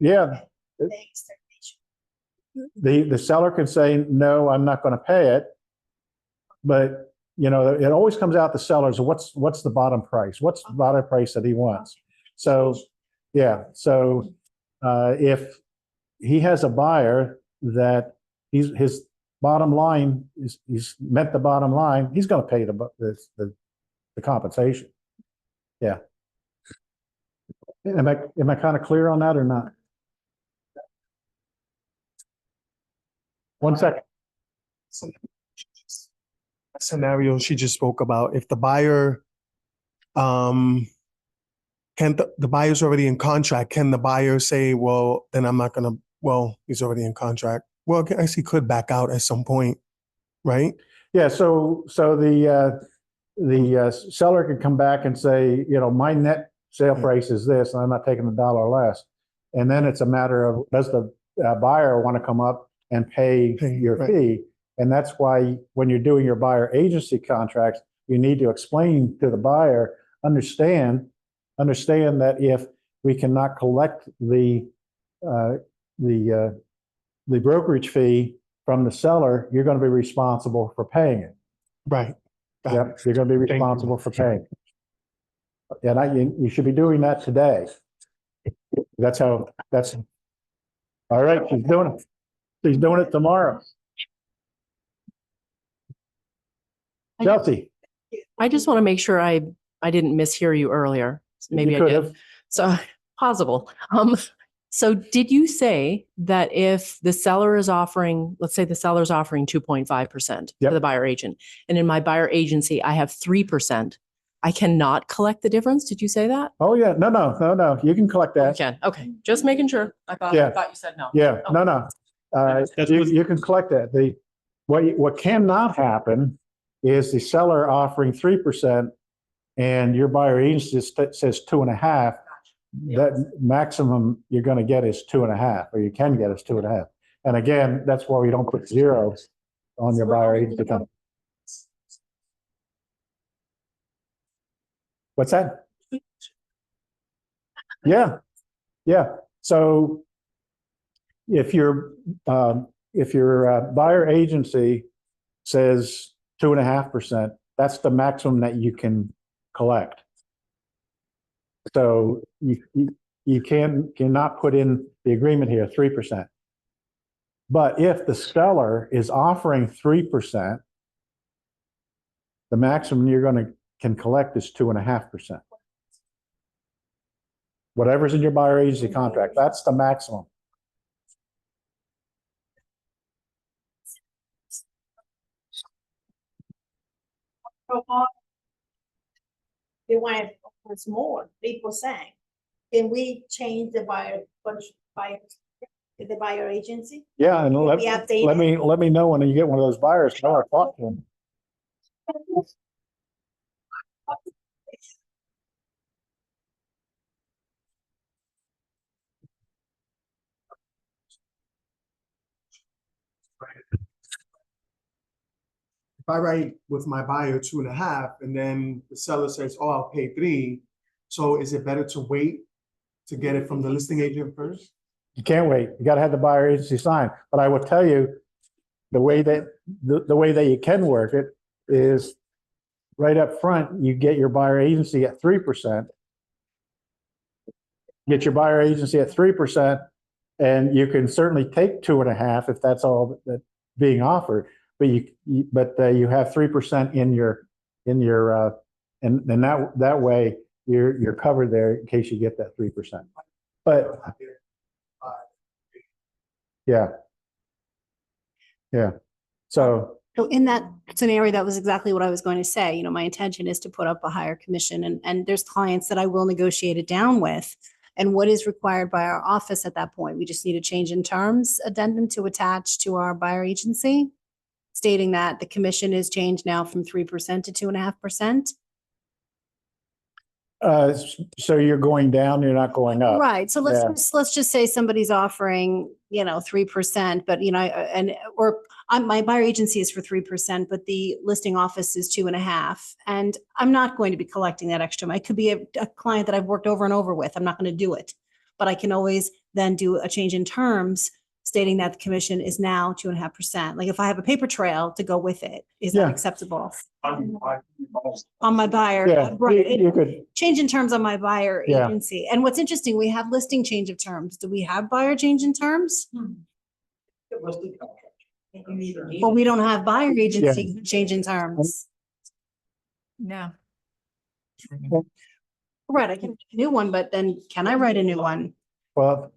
yeah, The extermination. the seller can say, no, I'm not going to pay it. But, it always comes out the sellers, what's the bottom price? What's the bottom price that he wants? So, yeah, so if he has a buyer that his bottom line he's met the bottom line, he's going to pay the compensation. Yeah. Am I kind of clear on that or not? 1 second. Scenario she just spoke about, if the buyer, the buyer's already in contract, can the buyer say, well, then I'm not gonna, he's already in contract. Well, I guess he could back out at some point, right? Yeah, so the seller could come back and say, my net sale price is this, and I'm not taking $1 less. And then it's a matter of, does the buyer want to come up and pay your right. fee? And that's why when you're doing your buyer agency contracts, you need to explain to the buyer, understand that if we cannot collect the brokerage fee from the seller, you're going to be responsible for paying it. Right. Got it. Yep, you're going to be Thank you. responsible for paying. And you should be doing that today. That's all right, she's doing it. She's doing it tomorrow. Chelsea, I just want to make sure I didn't mishear you earlier. Maybe you I could did. have. So possible. So did you say that if the seller is offering, let's say the seller's offering 2.5% to Yep. the buyer agent, and in my buyer agency, I have 3%, I cannot collect the difference? Did you say that? Oh, yeah, no, you can collect I that. can. Okay, just making sure. I thought Yeah. you said no. Yeah, Oh. no. That's You, what- you can collect that. What cannot happen is the seller offering 3% and your buyer agency says 2.5. That maximum you're gonna get is 2.5, or you can get is 2.5. And again, that's why we don't put 0 on your buyer agency company. What's that? Yeah. So if your buyer agency says 2.5%, that's the maximum that you can collect. So you cannot put in the agreement here 3%. But if the seller is offering 3%, the maximum can collect is 2.5%. Whatever's in your buyer agency contract, that's the maximum. They want it's more, 3%. Can we change the buyer, the buyer agency? Yeah, and Can we update it? let me know when you get one of those buyers. I want to talk to them. If I write with my buyer 2.5, and then the seller says, oh, I'll pay 3. So is it better to wait to get it from the listing agent first? You can't wait. You got to have the buyer agency sign. But I will tell you, the way that you can work it is right up front, you get your buyer agency at 3%. Get your buyer agency at 3%, and you can certainly take 2.5 if that's all that being offered. But you have 3% in your and that way you're covered there in case you get that 3%. But yeah. So So in that scenario, that was exactly what I was going to say. You know, my intention is to put up a higher commission, and there's clients that I will negotiate it down with. And what is required by our office at that point? We just need a change in terms addendum to attach to our buyer agency, stating that the commission is changed now from 3% to 2.5%. so you're going down, you're not going up. Right. So Yeah. let's just say somebody's offering, 3%, but my buyer agency is for 3%, but the listing office is 2.5. And I'm not going to be collecting that extra. It could be a client that I've worked over and over with. I'm not going to do it, but I can always then do a change in terms stating that the commission is now 2.5%. Like if I have a paper trail to go with it, is that Yeah. acceptable? On my buyer, Yeah, right. you could, Change in terms on my buyer Yeah. agency. And what's interesting, we have listing change of terms. Do we have buyer change in terms? Well, we don't have buyer agency change in terms. No. Right, I can write a new one, but then can I write a new one? well,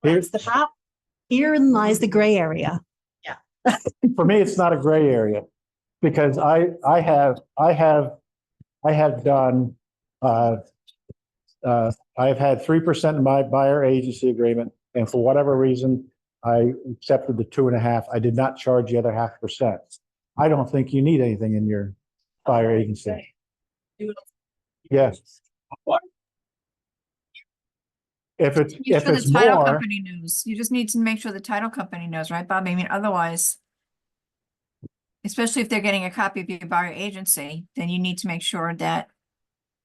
That's here's, the problem. Herein lies the gray area. for me, it's not a gray area. Because I have done, I've had 3% in my buyer agency agreement, and for whatever reason, I accepted the 2.5. I did not charge the other 0.5%. I don't think you need anything in your buyer agency. Yes. If it's title more, company knows. You just need to make sure the title company knows, right, Bob? I mean, otherwise, especially if they're getting a copy of your buyer agency, then you need to make sure that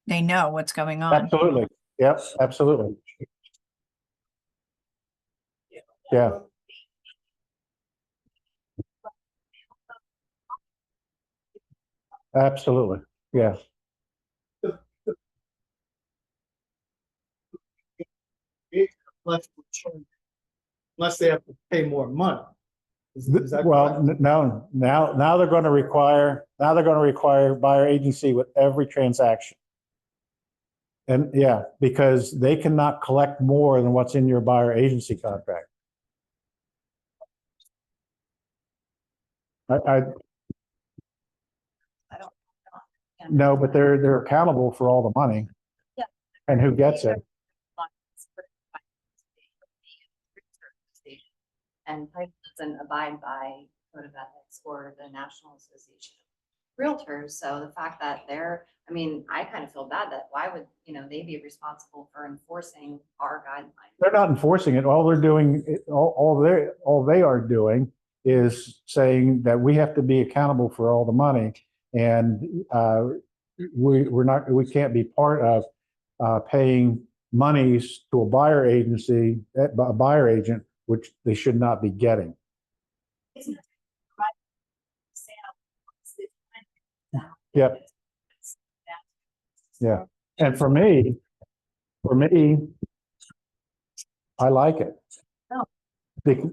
they know what's going on. Absolutely. Yep, absolutely. Yeah. Absolutely. Yeah. Unless they have to pay more money. Is that Well, correct? now they're going to require, buyer agency with every transaction. And yeah, because they cannot collect more than what's in your buyer agency contract. I no, but they're accountable for all the money. Yeah. And who gets it. And Pike doesn't abide by code of ethics or the National Association of Realtors. So the fact that I mean, I kind of feel bad that why would, they be responsible for enforcing our guidelines? They're not enforcing it. All they're doing, all they are doing is saying that we have to be accountable for all the money. And we can't be part of paying monies to a buyer agency, a buyer agent, which they should not be getting. Yep. Yeah. And for me, I like it.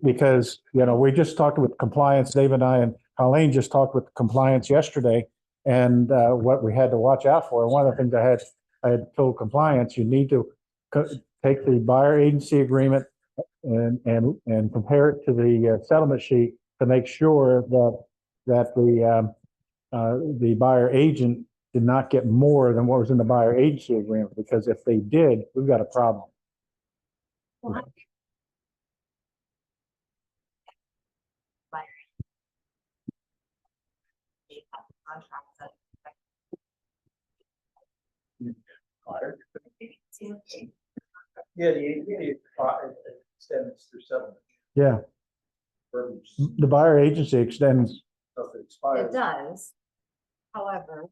Because, we just talked with compliance, Dave and I, and Colleen just talked with compliance yesterday, and what we had to watch out for. And one of the things I had told compliance, you need to take the buyer agency agreement and compare it to the settlement sheet to make sure that the buyer agent did not get more than what was in the buyer agency agreement, because if they did, we've got a problem. Yeah, the extends through settlement. Yeah, the buyer agency extends. It does. However,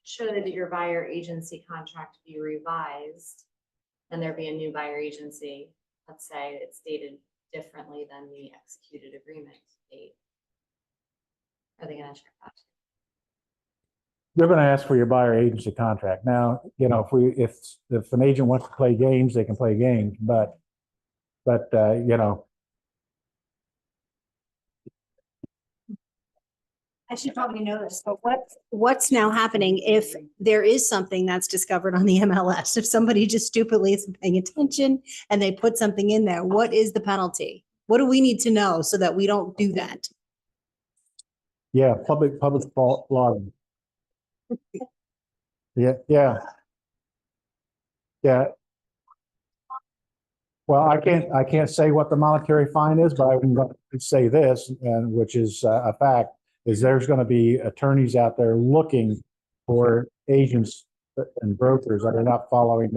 should your buyer agency contract be revised and there be a new buyer agency, let's say it's dated differently than the executed agreement date, are they going to check that? They're going to ask for your buyer agency contract. Now, if an agent wants to play games, they can play games, but I should probably know this, but what's now happening if there is something that's discovered on the MLS? If somebody just stupidly isn't paying attention and they put something in there, what is the penalty? What do we need to know so that we don't do that? yeah, public logging. Yeah. Well, I can't say what the monetary fine is, but I can say this, and which is a fact, is there's going to be attorneys out there looking for agents and brokers that are not following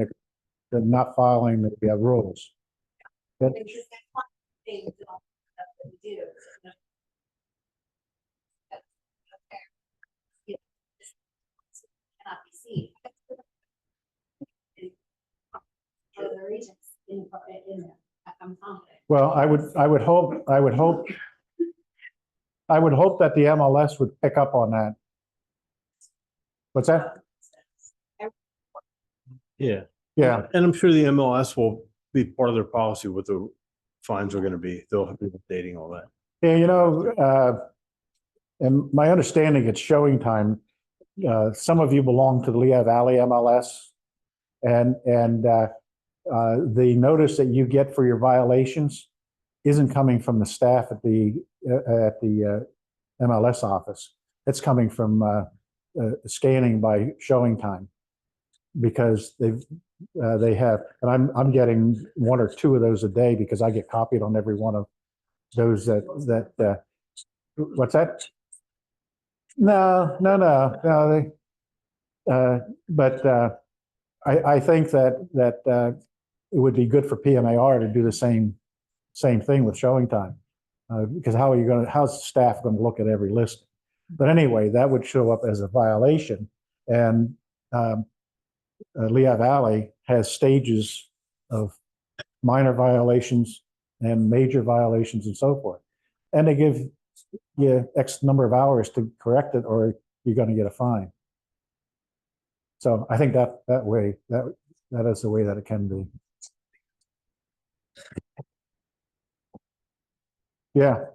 the rules. But- Cannot be seen. Other agents in there. I'm confident. Well, I would hope that the MLS would pick up on that. What's that? Yeah. Yeah, And I'm sure the MLS will be part of their policy what the fines are going to be. They'll be updating all that. yeah, and my understanding it's showing time. Some of you belong to the Lehigh Valley MLS, and the notice that you get for your violations isn't coming from the staff at the MLS office. It's coming from scanning by showing time, because they have, and I'm getting one or two of those a day because I get copied on every one of those what's that? No. But I think that it would be good for PMAR to do the same thing with showing time, because how's the staff going to look at every listing? But anyway, that would show up as a violation. And Lehigh Valley has stages of minor violations and major violations and so forth. And they give you X number of hours to correct it, or you're going to get a fine. So I think that way, that is the way that it can be. Yeah.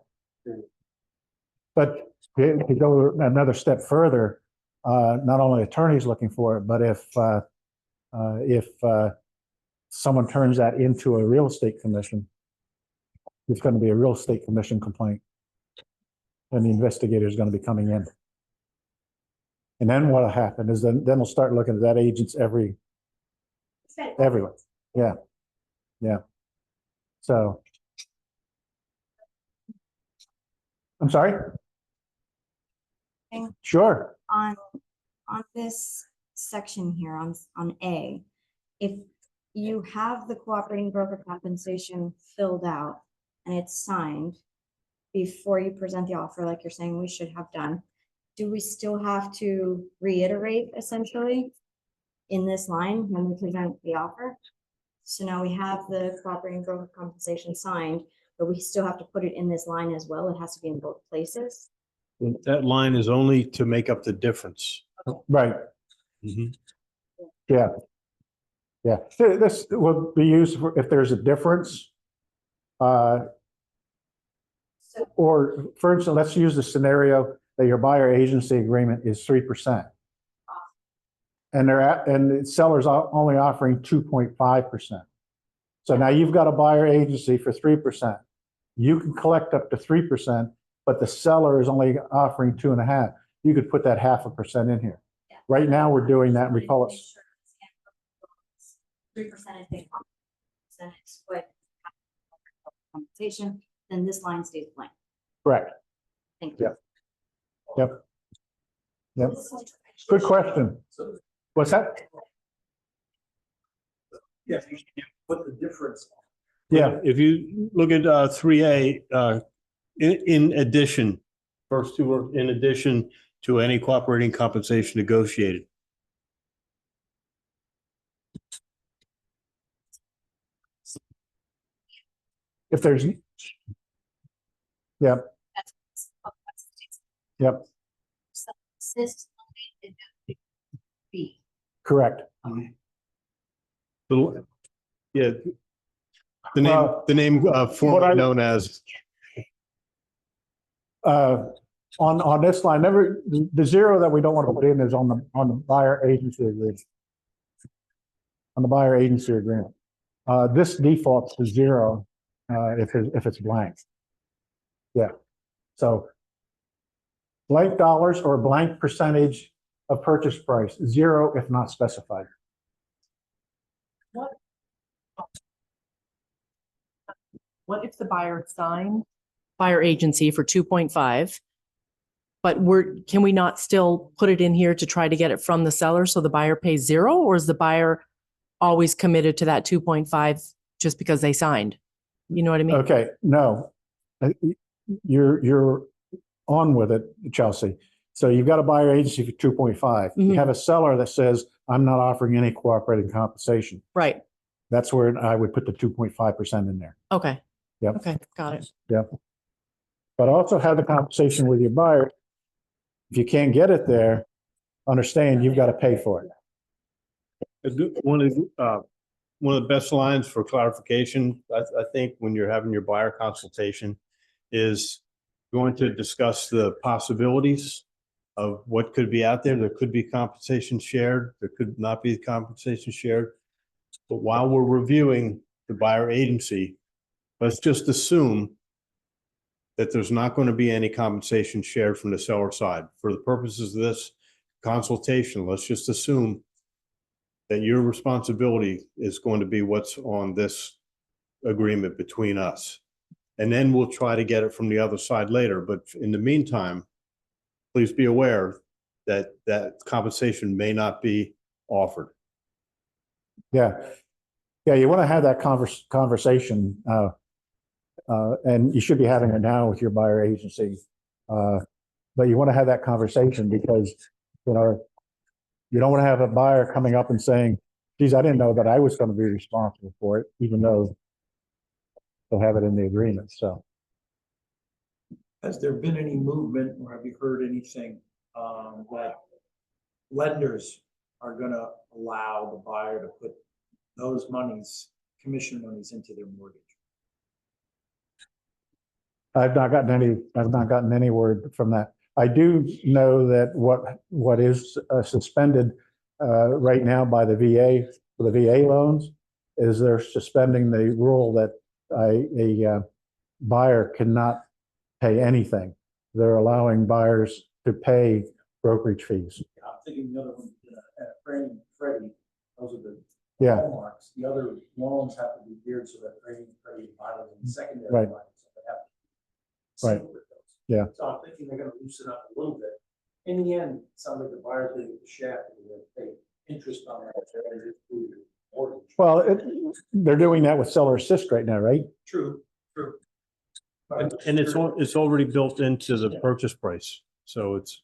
But to go another step further, not only attorneys looking for it, but if someone turns that into a real estate commission, there's going to be a real estate commission complaint, and the investigator is going to be coming in. And then what'll happen is then we'll start looking at that agents everywhere. Yeah. Yeah. So. I'm sorry? Sure. On this section here on A, if you have the cooperating broker compensation filled out and it's signed before you present the offer, like you're saying we should have done, do we still have to reiterate essentially in this line when we present the offer? So now we have the cooperating broker compensation signed, but we still have to put it in this line as well. It has to be in both places. That line is only to make up the difference. Right. Yeah. Yeah. This will be used for if there's a difference. Or for instance, let's use the scenario that your buyer agency agreement is 3%. And the seller's only offering 2.5%. So now you've got a buyer agency for 3%. You can collect up to 3%, but the seller is only offering 2.5%. You could put that 0.5% in here. Right now, we're doing that, and we call it 3% is big percentage split compensation, then this line stays blank. correct. Thank you. Yep. Yep. Good question. What's that? Yeah, you can put the difference. Yeah. If you look at 3A, in addition, first two are in addition to any cooperating compensation negotiated. If there's, yep, yep, Assist. B. correct. Yeah. The name formerly known as. On this line, never, the zero that we don't want to put in is on the buyer agency agreement. On the buyer agency agreement. This defaults to zero if it's blank. Yeah. So blank dollars or blank percentage of purchase price, zero if not specified. What if the buyer signed buyer agency for 2.5? But can we not still put it in here to try to get it from the seller so the buyer pays zero? Or is the buyer always committed to that 2.5 just because they signed? You know what I mean? Okay, no, you're on with it, Chelsea. So you've got a buyer agency for 2.5. You have a seller that says, I'm not offering any cooperating compensation. Right. That's where I would put the 2.5% in there. Okay. Yep. Okay, got it. Yep. But also have the conversation with your buyer. If you can't get it there, understand you've got to pay for it. One of the best lines for clarification, I think, when you're having your buyer consultation is going to discuss the possibilities of what could be out there. There could be compensation shared. There could not be compensation shared. But while we're reviewing the buyer agency, let's just assume that there's not going to be any compensation shared from the seller side. For the purposes of this consultation, let's just assume that your responsibility is going to be what's on this agreement between us. And then we'll try to get it from the other side later. But in the meantime, please be aware that that compensation may not be offered. Yeah. Yeah, you want to have that conversation, and you should be having it now with your buyer agency. but you want to have that conversation because, you know, you don't want to have a buyer coming up and saying, geez, I didn't know that I was going to be responsible for it, even though they'll have it in the agreement, so. Has there been any movement or have you heard anything that lenders are gonna allow the buyer to put those monies, commission monies into their mortgage? I've not gotten any word from that. I do know that what is suspended right now by the VA, for the VA loans, is they're suspending the rule that a buyer cannot pay anything. They're allowing buyers to pay brokerage fees. I'm thinking the other one, Fannie and Freddie, those are the Yeah. hallmarks. The other loans have to be geared so that Fannie and Freddie buy them in secondary Right. markets. So they have Right. to with those. Yeah. So I'm thinking they're gonna loosen up a little bit. In the end, it sounds like the buyer's gonna get the shaft and they're gonna pay interest on that. Mortgage. Well, they're doing that with seller assist right now, right? True, true. And it's already built into the purchase price, so it's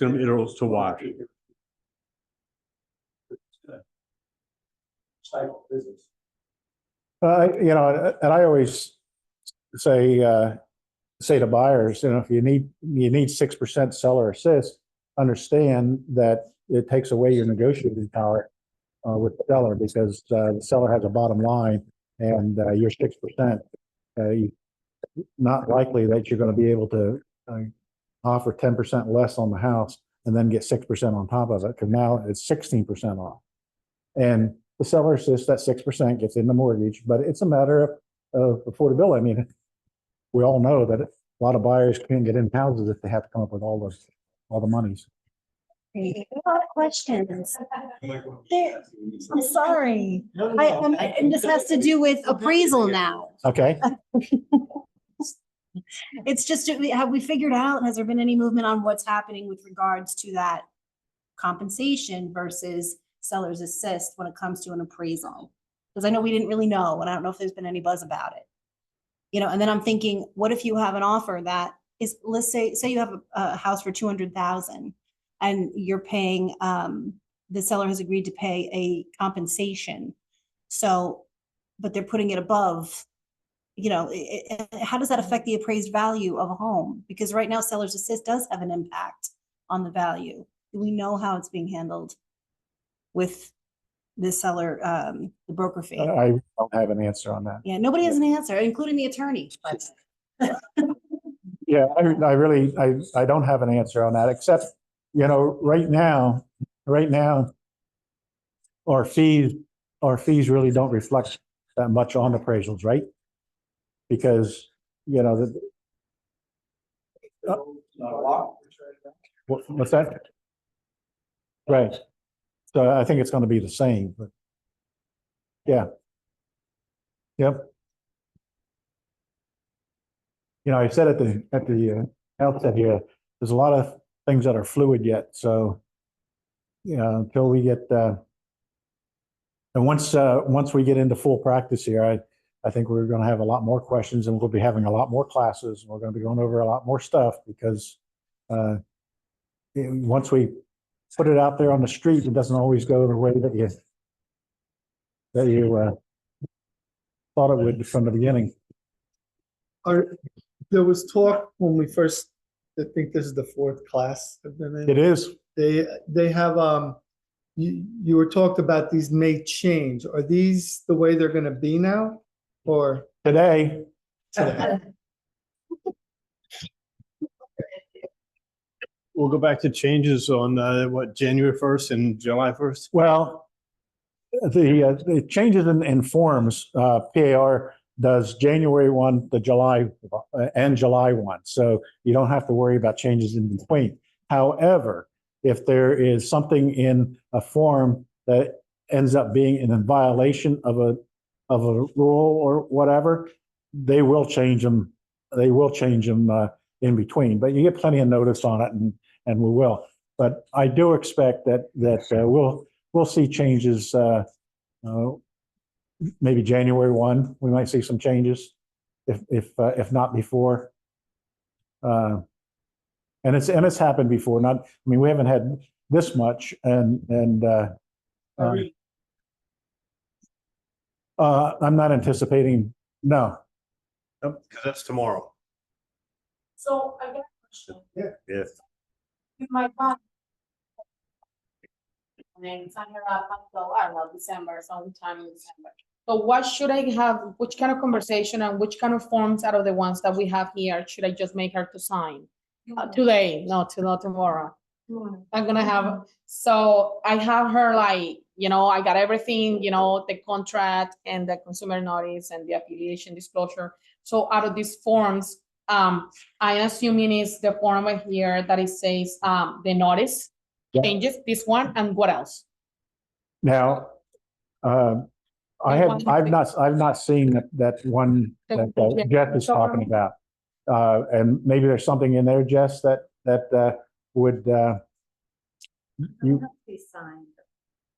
gonna be, it'll to watch. Stifle business. You know, and I always say to buyers, you know, if you need 6% seller assist, understand that it takes away your negotiating power with the seller, because the seller has a bottom line and your 6%, not likely that you're going to be able to offer 10% less on the house and then get 6% on top of it, because now it's 16% off. And the seller assist, that 6% gets in the mortgage, but it's a matter of affordability. I mean, we all know that a lot of buyers can't get in houses if they have to come up with all the monies. A lot of questions. I'm sorry. And this has to do with appraisal now. Okay. It's just, have we figured out, has there been any movement on what's happening with regards to that compensation versus seller's assist when it comes to an appraisal? Because I know we didn't really know, and I don't know if there's been any buzz about it. You know, and then I'm thinking, what if you have an offer that is, let's say you have a house for 200,000 and you're paying, the seller has agreed to pay a compensation. So, but they're putting it above, you know, how does that affect the appraised value of a home? Because right now seller's assist does have an impact on the value. Do we know how it's being handled with the seller, the broker fee? I don't have an answer on that. Yeah, nobody has an answer, including the attorney. Yeah, I really don't have an answer on that, except, you know, right now, our fees really don't reflect that much on appraisals, right? Because, you know, what's that? Right. So I think it's going to be the same, but yeah. Yep. You know, I said at the outset here, there's a lot of things that are fluid yet. So, you know, until we get, and once we get into full practice here, I think we're going to have a lot more questions, and we'll be having a lot more classes, and we're going to be going over a lot more stuff, because once we put it out there on the street, it doesn't always go the way that you thought it would from the beginning. There was talk when we first, I think this is the fourth class I've been in. It is. They have, you were talked about these may change. Are these the way they're gonna be now, or? Today. We'll go back to changes on January 1st and July 1st. Well, the changes in forms, PAR does January 1 to July and July 1. So you don't have to worry about changes in between. However, if there is something in a form that ends up being in violation of a rule or whatever, they will change them. They will change them in between. But you get plenty of notice on it, and we will. But I do expect that we'll see changes. Maybe January 1, we might see some changes, if not before. And it's happened before, not, I mean, we haven't had this much I'm not anticipating, no. Because that's tomorrow. So I got a question. Yes. With my mom. And then sign her up until, I don't know, December, sometime in December. So what should I have, which kind of conversation and which kind of forms out of the ones that we have here, should I just make her to sign? Today, not tomorrow. I'm gonna have, so I have her like, I got everything, the contract and the consumer notice and the affiliation disclosure. So out of these forms, I'm assuming is the form right here that it says, the notice changes, this one, and what else? Now, I've not seen that one that Jeff is talking about. And maybe there's something in there, Jess, that would, you,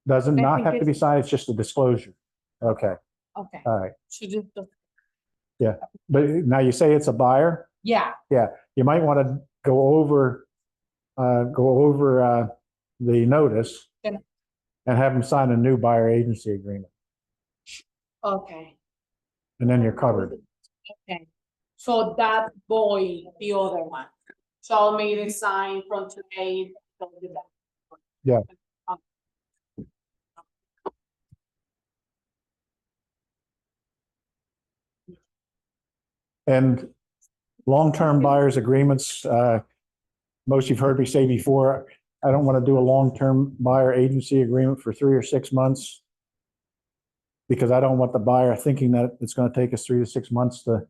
doesn't not have to be signed, it's just a disclosure. Okay, Okay. all right. Should you, Yeah, but now you say it's a buyer? yeah, Yeah, you might want to go over the notice Yeah. and have them sign a new buyer agency agreement, okay, and then you're covered. okay. So that boy, the other one, so I'll make it sign from today. Yeah. And long-term buyers agreements, most you've heard me say before, I don't want to do a long-term buyer agency agreement for 3 or 6 months because I don't want the buyer thinking that it's going to take us 3 to 6 months to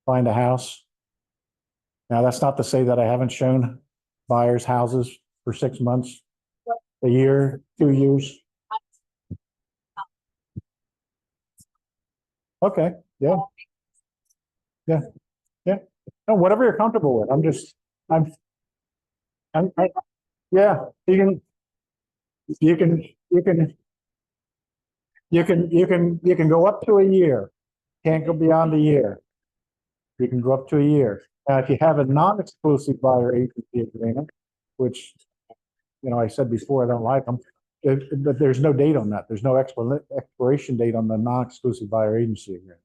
find a house. Now, that's not to say that I haven't shown buyers houses for 6 months, a year, 2 years. Okay, yeah. Yeah, yeah. No, whatever you're comfortable with. Yeah, you can go up to a year. Can't go beyond a year. You can go up to a year. Now, if you have a non-exclusive buyer agency agreement, which, I said before, I don't like them, but there's no date on that. There's no expiration date on the non-exclusive buyer agency agreement.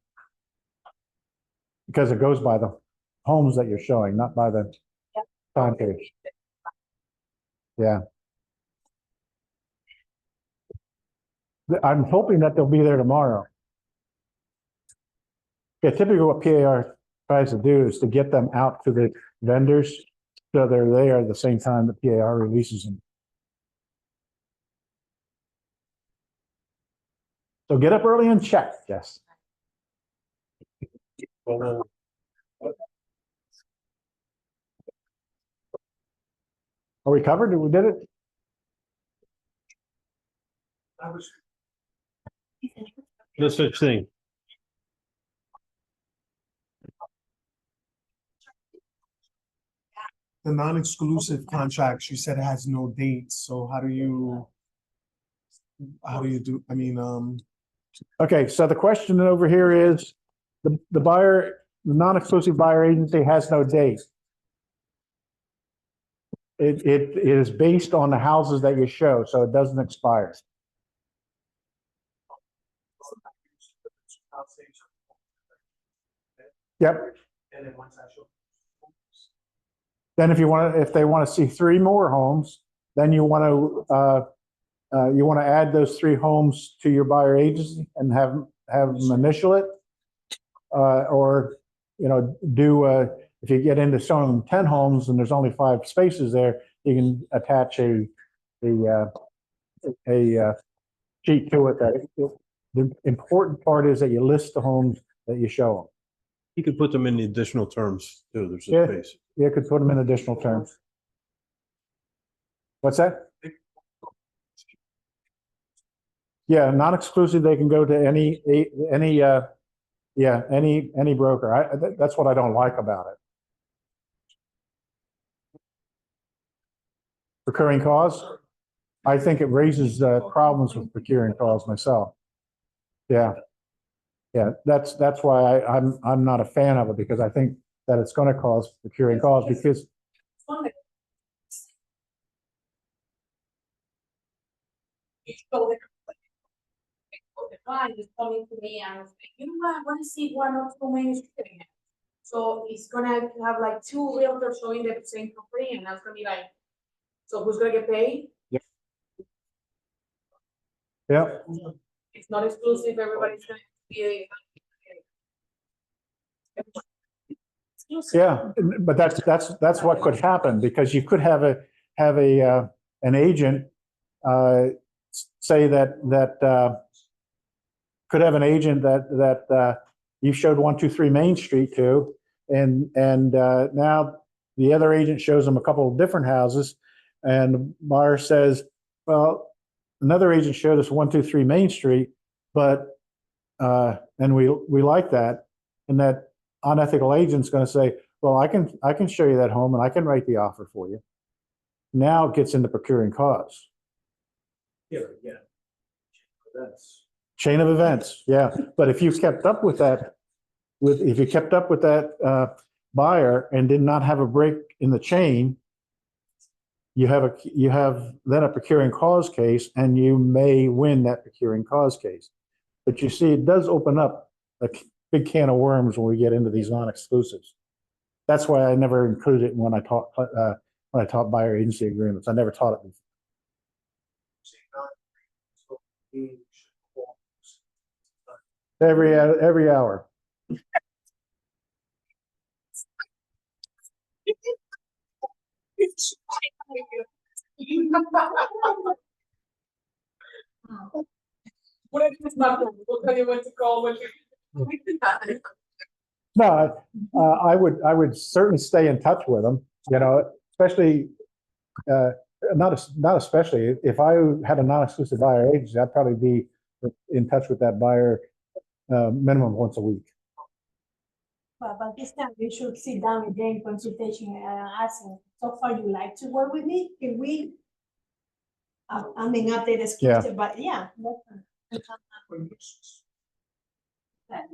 Because it goes by the homes that you're showing, not by the time period. Yeah. I'm hoping that they'll be there tomorrow. Yeah, typically what PAR tries to do is to get them out to the vendors so they're there at the same time that PAR releases them. So get up early and check, yes. Well, Are we covered? We did it? no such thing. The non-exclusive contracts, you said it has no dates, so how do you do, Okay, so the question over here is, the buyer, the non-exclusive buyer agency has no date. It is based on the houses that you show, so it doesn't expire. Yep. And then once I show. Then if they want to see 3 more homes, then you want to add those 3 homes to your buyer agency and have them initial it. Or, if you get into showing them 10 homes and there's only 5 spaces there, you can attach a sheet to it. The important part is that you list the homes that you show them. You could put them in the additional terms too. There's Yeah. a space. You could put them in additional terms. What's that? Yeah, non-exclusive, they can go to any broker. That's what I don't like about it. Recurring cause? I think it raises problems with procuring cause myself. Yeah. Yeah, that's why I'm not a fan of it, because I think that it's going to cause procuring cause, because So the client is coming to me and saying, you know what, I want to see one or two Main Street again. So it's gonna have like two realtors showing the same property, and that's gonna be like, so who's gonna get paid? Yeah. It's not exclusive, everybody's gonna be. Yeah, but that's what could happen, because you could have an agent, say that could have an agent that you showed 123 Main Street to, and now the other agent shows them a couple of different houses, and the buyer says, well, another agent showed us 123 Main Street, but and we like that, and that unethical agent's going to say, well, I can show you that home and I can write the offer for you. Now it gets into procuring cause. Yeah, yeah. That's. Chain of events, yeah. But if you kept up with that, buyer and did not have a break in the chain, you have then a procuring cause case, and you may win that procuring cause case. But you see, it does open up a big can of worms when we get into these non-exclusives. That's why I never included it when I taught buyer agency agreements. I never taught it before. Every hour. What if it's not, we'll tell you what to call when you. No, I would certainly stay in touch with them, especially, not especially, if I had a non-exclusive buyer agency, I'd probably be in touch with that buyer minimum once a week. But this time we should sit down again, consultation, and ask him, so far you like to work with me? Can we? I mean, not that exclusive, but yeah. I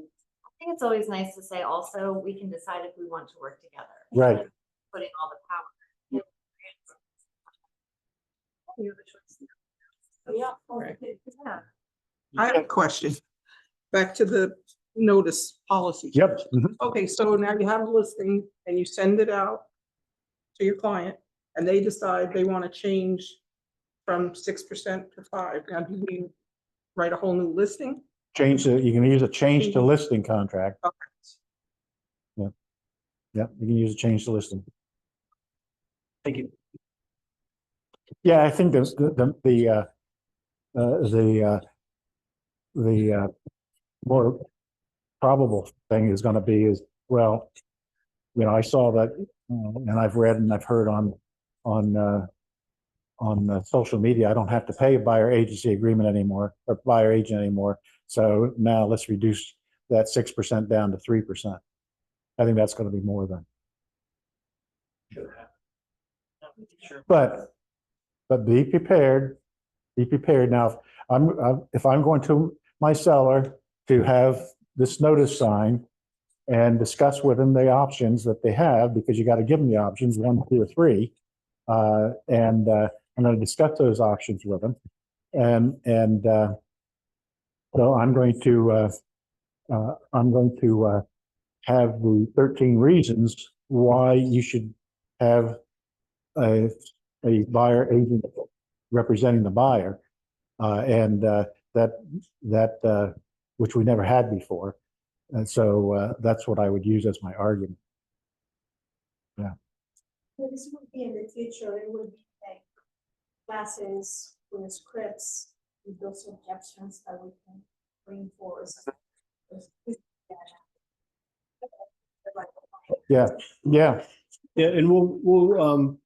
think it's always nice to say also, we can decide if we want to work together. Right. Putting all the power. Yeah. I have a question. Back to the notice policy. Yep. Okay, so now you have a listing and you send it out to your client and they decide they want to change from 6% to 5%. Now, do we write a whole new listing? You can use a change to listing contract. Okay. Yeah, you can use a change to listing. Thank you. Yeah, I think the more probable thing is going to be is, well, I saw that, and I've read and I've heard on social media, I don't have to pay a buyer agency agreement anymore, or buyer agent anymore. So now let's reduce that 6% down to 3%. I think that's going to be more than. But be prepared. Be prepared. Now, if I'm going to my seller to have this notice signed and discuss with them the options that they have, because you got to give them the options 1, 2, or 3, and I'm going to discuss those options with them, and so I'm going to have the 13 reasons why you should have a buyer agent representing the buyer, and that which we never had before, and so that's what I would use as my argument. Yeah. So this would be in the future, it would be like classes with scripts, with those objections that we can bring forward. Yeah, yeah. Yeah, and we'll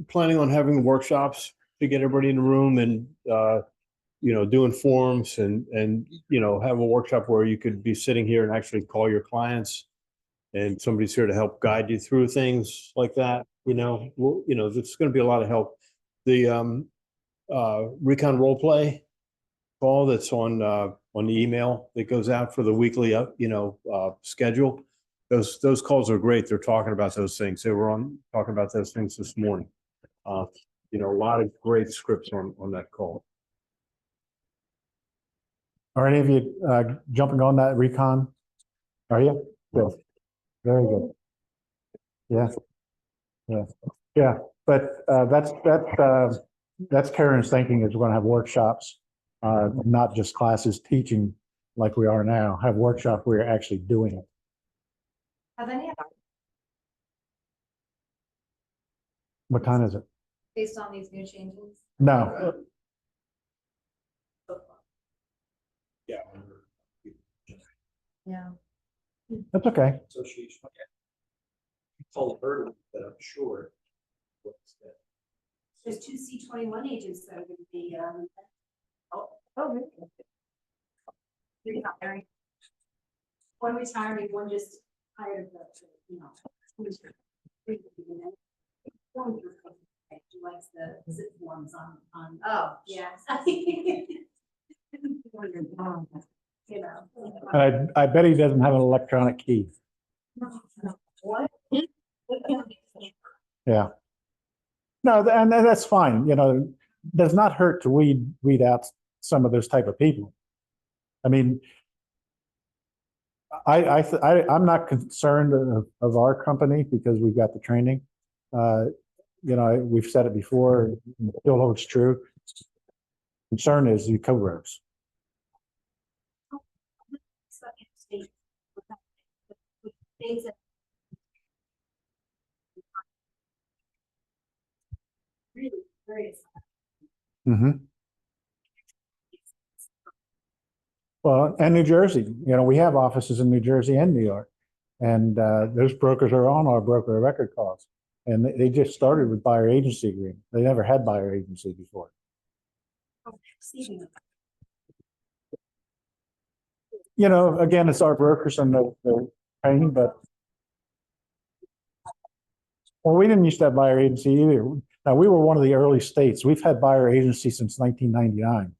planning on having workshops to get everybody in the room and doing forms and have a workshop where you could be sitting here and actually call your clients, and somebody's here to help guide you through things like that. There's going to be a lot of help. The Recon role play call that's on the email that goes out for the weekly schedule. those calls are great. They're talking about those things. They were talking about those things this morning. A lot of great scripts on that call. Are any of you jumping on that recon? Are you? Good. Very good. Yeah. Yeah. Yeah. But that's Karen's thinking is we're going to have workshops, not just classes teaching like we are now, have workshops where you're actually doing it. Have any, What time is it? based on these new changes? No. Yeah. Yeah. That's okay. Association. Told her that I'm sure. what's that? There's two C21 agents that are gonna be, Oh, they're not married. One retiring, one just hired, you know. who's- One she likes the zip forms on. Oh. Yeah. You know. I bet he doesn't have an electronic key. What? Yeah. No, and that's fine. Does not hurt to weed out some of those type of people. I mean, I'm not concerned of our company because we've got the training. We've said it before, and it still holds true. Concern is the co-workers. Things that. Really, very. Mm-hmm. Well, and New Jersey, we have offices in New Jersey and New York. And those brokers are on our broker of record calls. And they just started with buyer agency agreement. They never had buyer agency before. Again, it's our brokers and the training, but well, we didn't used to have buyer agency either. Now, we were one of the early states. We've had buyer agency since 1999.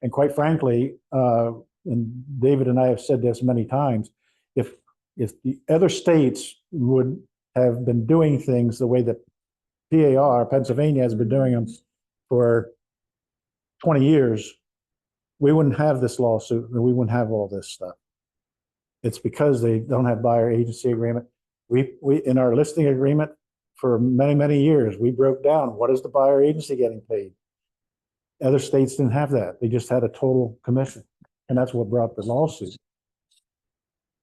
And quite frankly, and David and I have said this many times, if the other states would have been doing things the way that PAR, Pennsylvania, has been doing them for 20 years, we wouldn't have this lawsuit and we wouldn't have all this stuff. It's because they don't have buyer agency agreement. We in our listing agreement for many, many years, we broke down what is the buyer agency getting paid. Other states didn't have that. They just had a total commission. And that's what brought the lawsuit.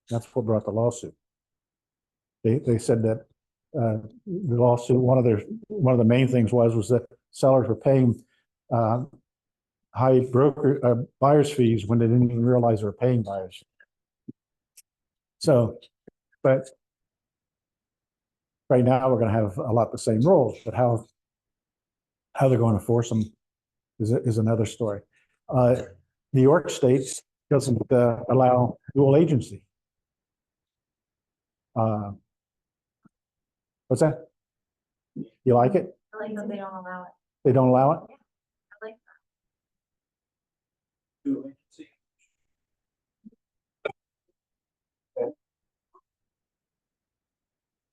That's what brought the lawsuit. They said that the lawsuit, one of the main things was that sellers were paying high buyer's fees when they didn't even realize they were paying buyers. So, but right now we're going to have a lot the same rules, but how they're going to enforce them is another story. New York State doesn't allow dual agency. What's that? You like it? I like that they don't allow it. They don't allow it? I like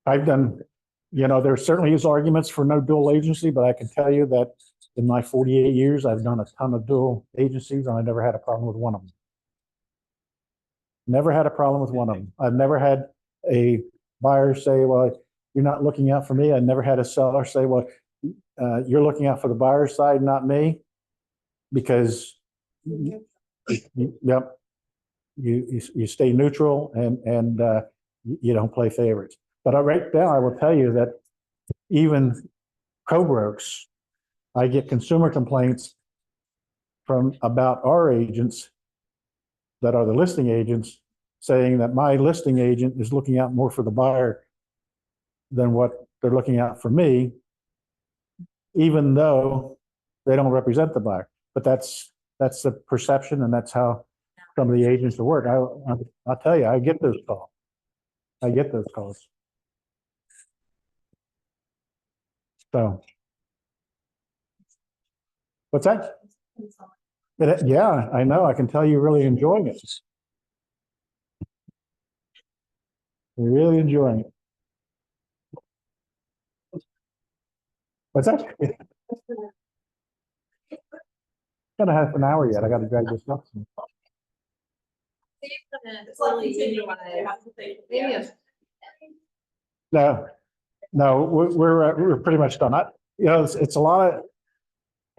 I've done, there certainly is arguments for no dual agency, but I can tell you that in my 48 years, I've done a ton of dual agencies and I never had a problem with one of them. Never had a problem with one of them. I've never had a buyer say, well, you're not looking out for me. I never had a seller say, well, you're looking out for the buyer's side, not me, because yep, you stay neutral and you don't play favorites. But right now, I will tell you that even co-brokes, I get consumer complaints about our agents that are the listing agents saying that my listing agent is looking out more for the buyer than what they're looking out for me, even though they don't represent the buyer. But that's the perception, and that's how some of the agents work. I'll tell you, I get those calls. I get those calls. So, what's that? Yeah, I know. I can tell you're really enjoying it. We're really enjoying it. What's that? Got a half an hour yet. I gotta drag this up. No, we're pretty much done. You know, it's a lot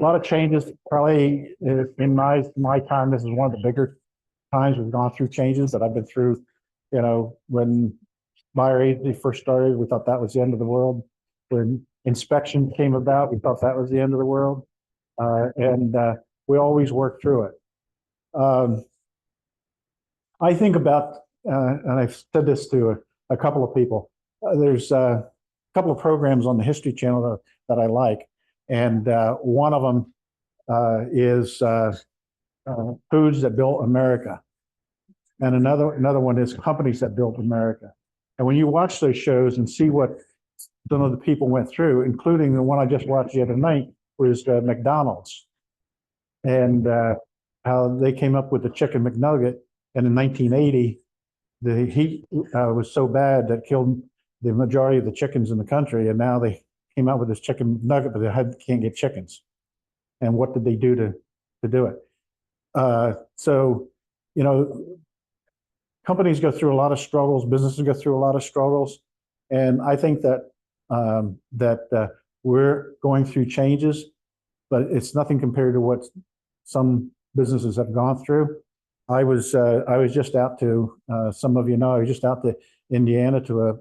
of changes. Probably in my time, this is one of the bigger times we've gone through changes that I've been through. You know, when buyer agency first started, we thought that was the end of the world. When inspection came about, we thought that was the end of the world. And we always work through it. I think about, and I've said this to a couple of people, there's a couple of programs on the History Channel that I like. And one of them is Foods That Built America. And another one is Companies That Built America. And when you watch those shows and see what some of the people went through, including the one I just watched the other night, was McDonald's. And how they came up with the chicken McNugget. And in 1980, the heat was so bad that killed the majority of the chickens in the country. And now they came out with this chicken nugget, but they can't get chickens. And what did they do to do it? So, you know, companies go through a lot of struggles, businesses go through a lot of struggles. And I think that we're going through changes, but it's nothing compared to what some businesses have gone through. I was just out to, some of you know, I was just out to Indiana to a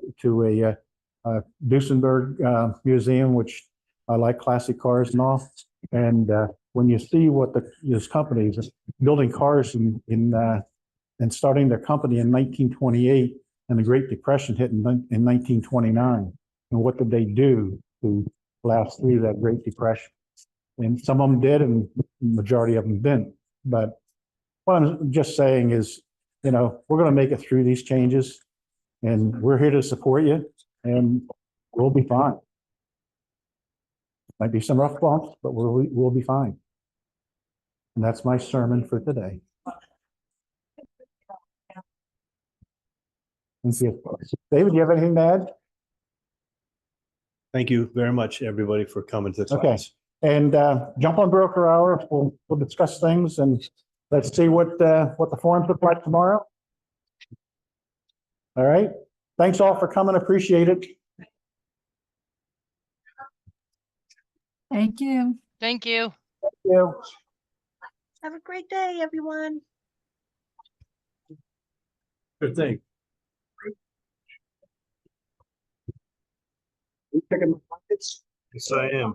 Duesenberg museum, which I like classic cars and all. And when you see what these companies building cars and starting their company in 1928, and the Great Depression hit in 1929, and what did they do to last through that Great Depression? And some of them did, and the majority of them didn't. But what I'm just saying is, you know, we're going to make it through these changes, and we're here to support you, and we'll be fine. Might be some rough bumps, but we'll be fine. And that's my sermon for today. Thank you. David, do you have anything to add? Thank you very much, everybody, for coming to the Okay. class. And jump on broker hour. We'll discuss things, and let's see what the forums look like tomorrow. All right. Thanks all for coming. Appreciate it. Thank you. Thank you. Thank you. Have a great day, everyone. Good thing. You picking the pockets? Yes, I am.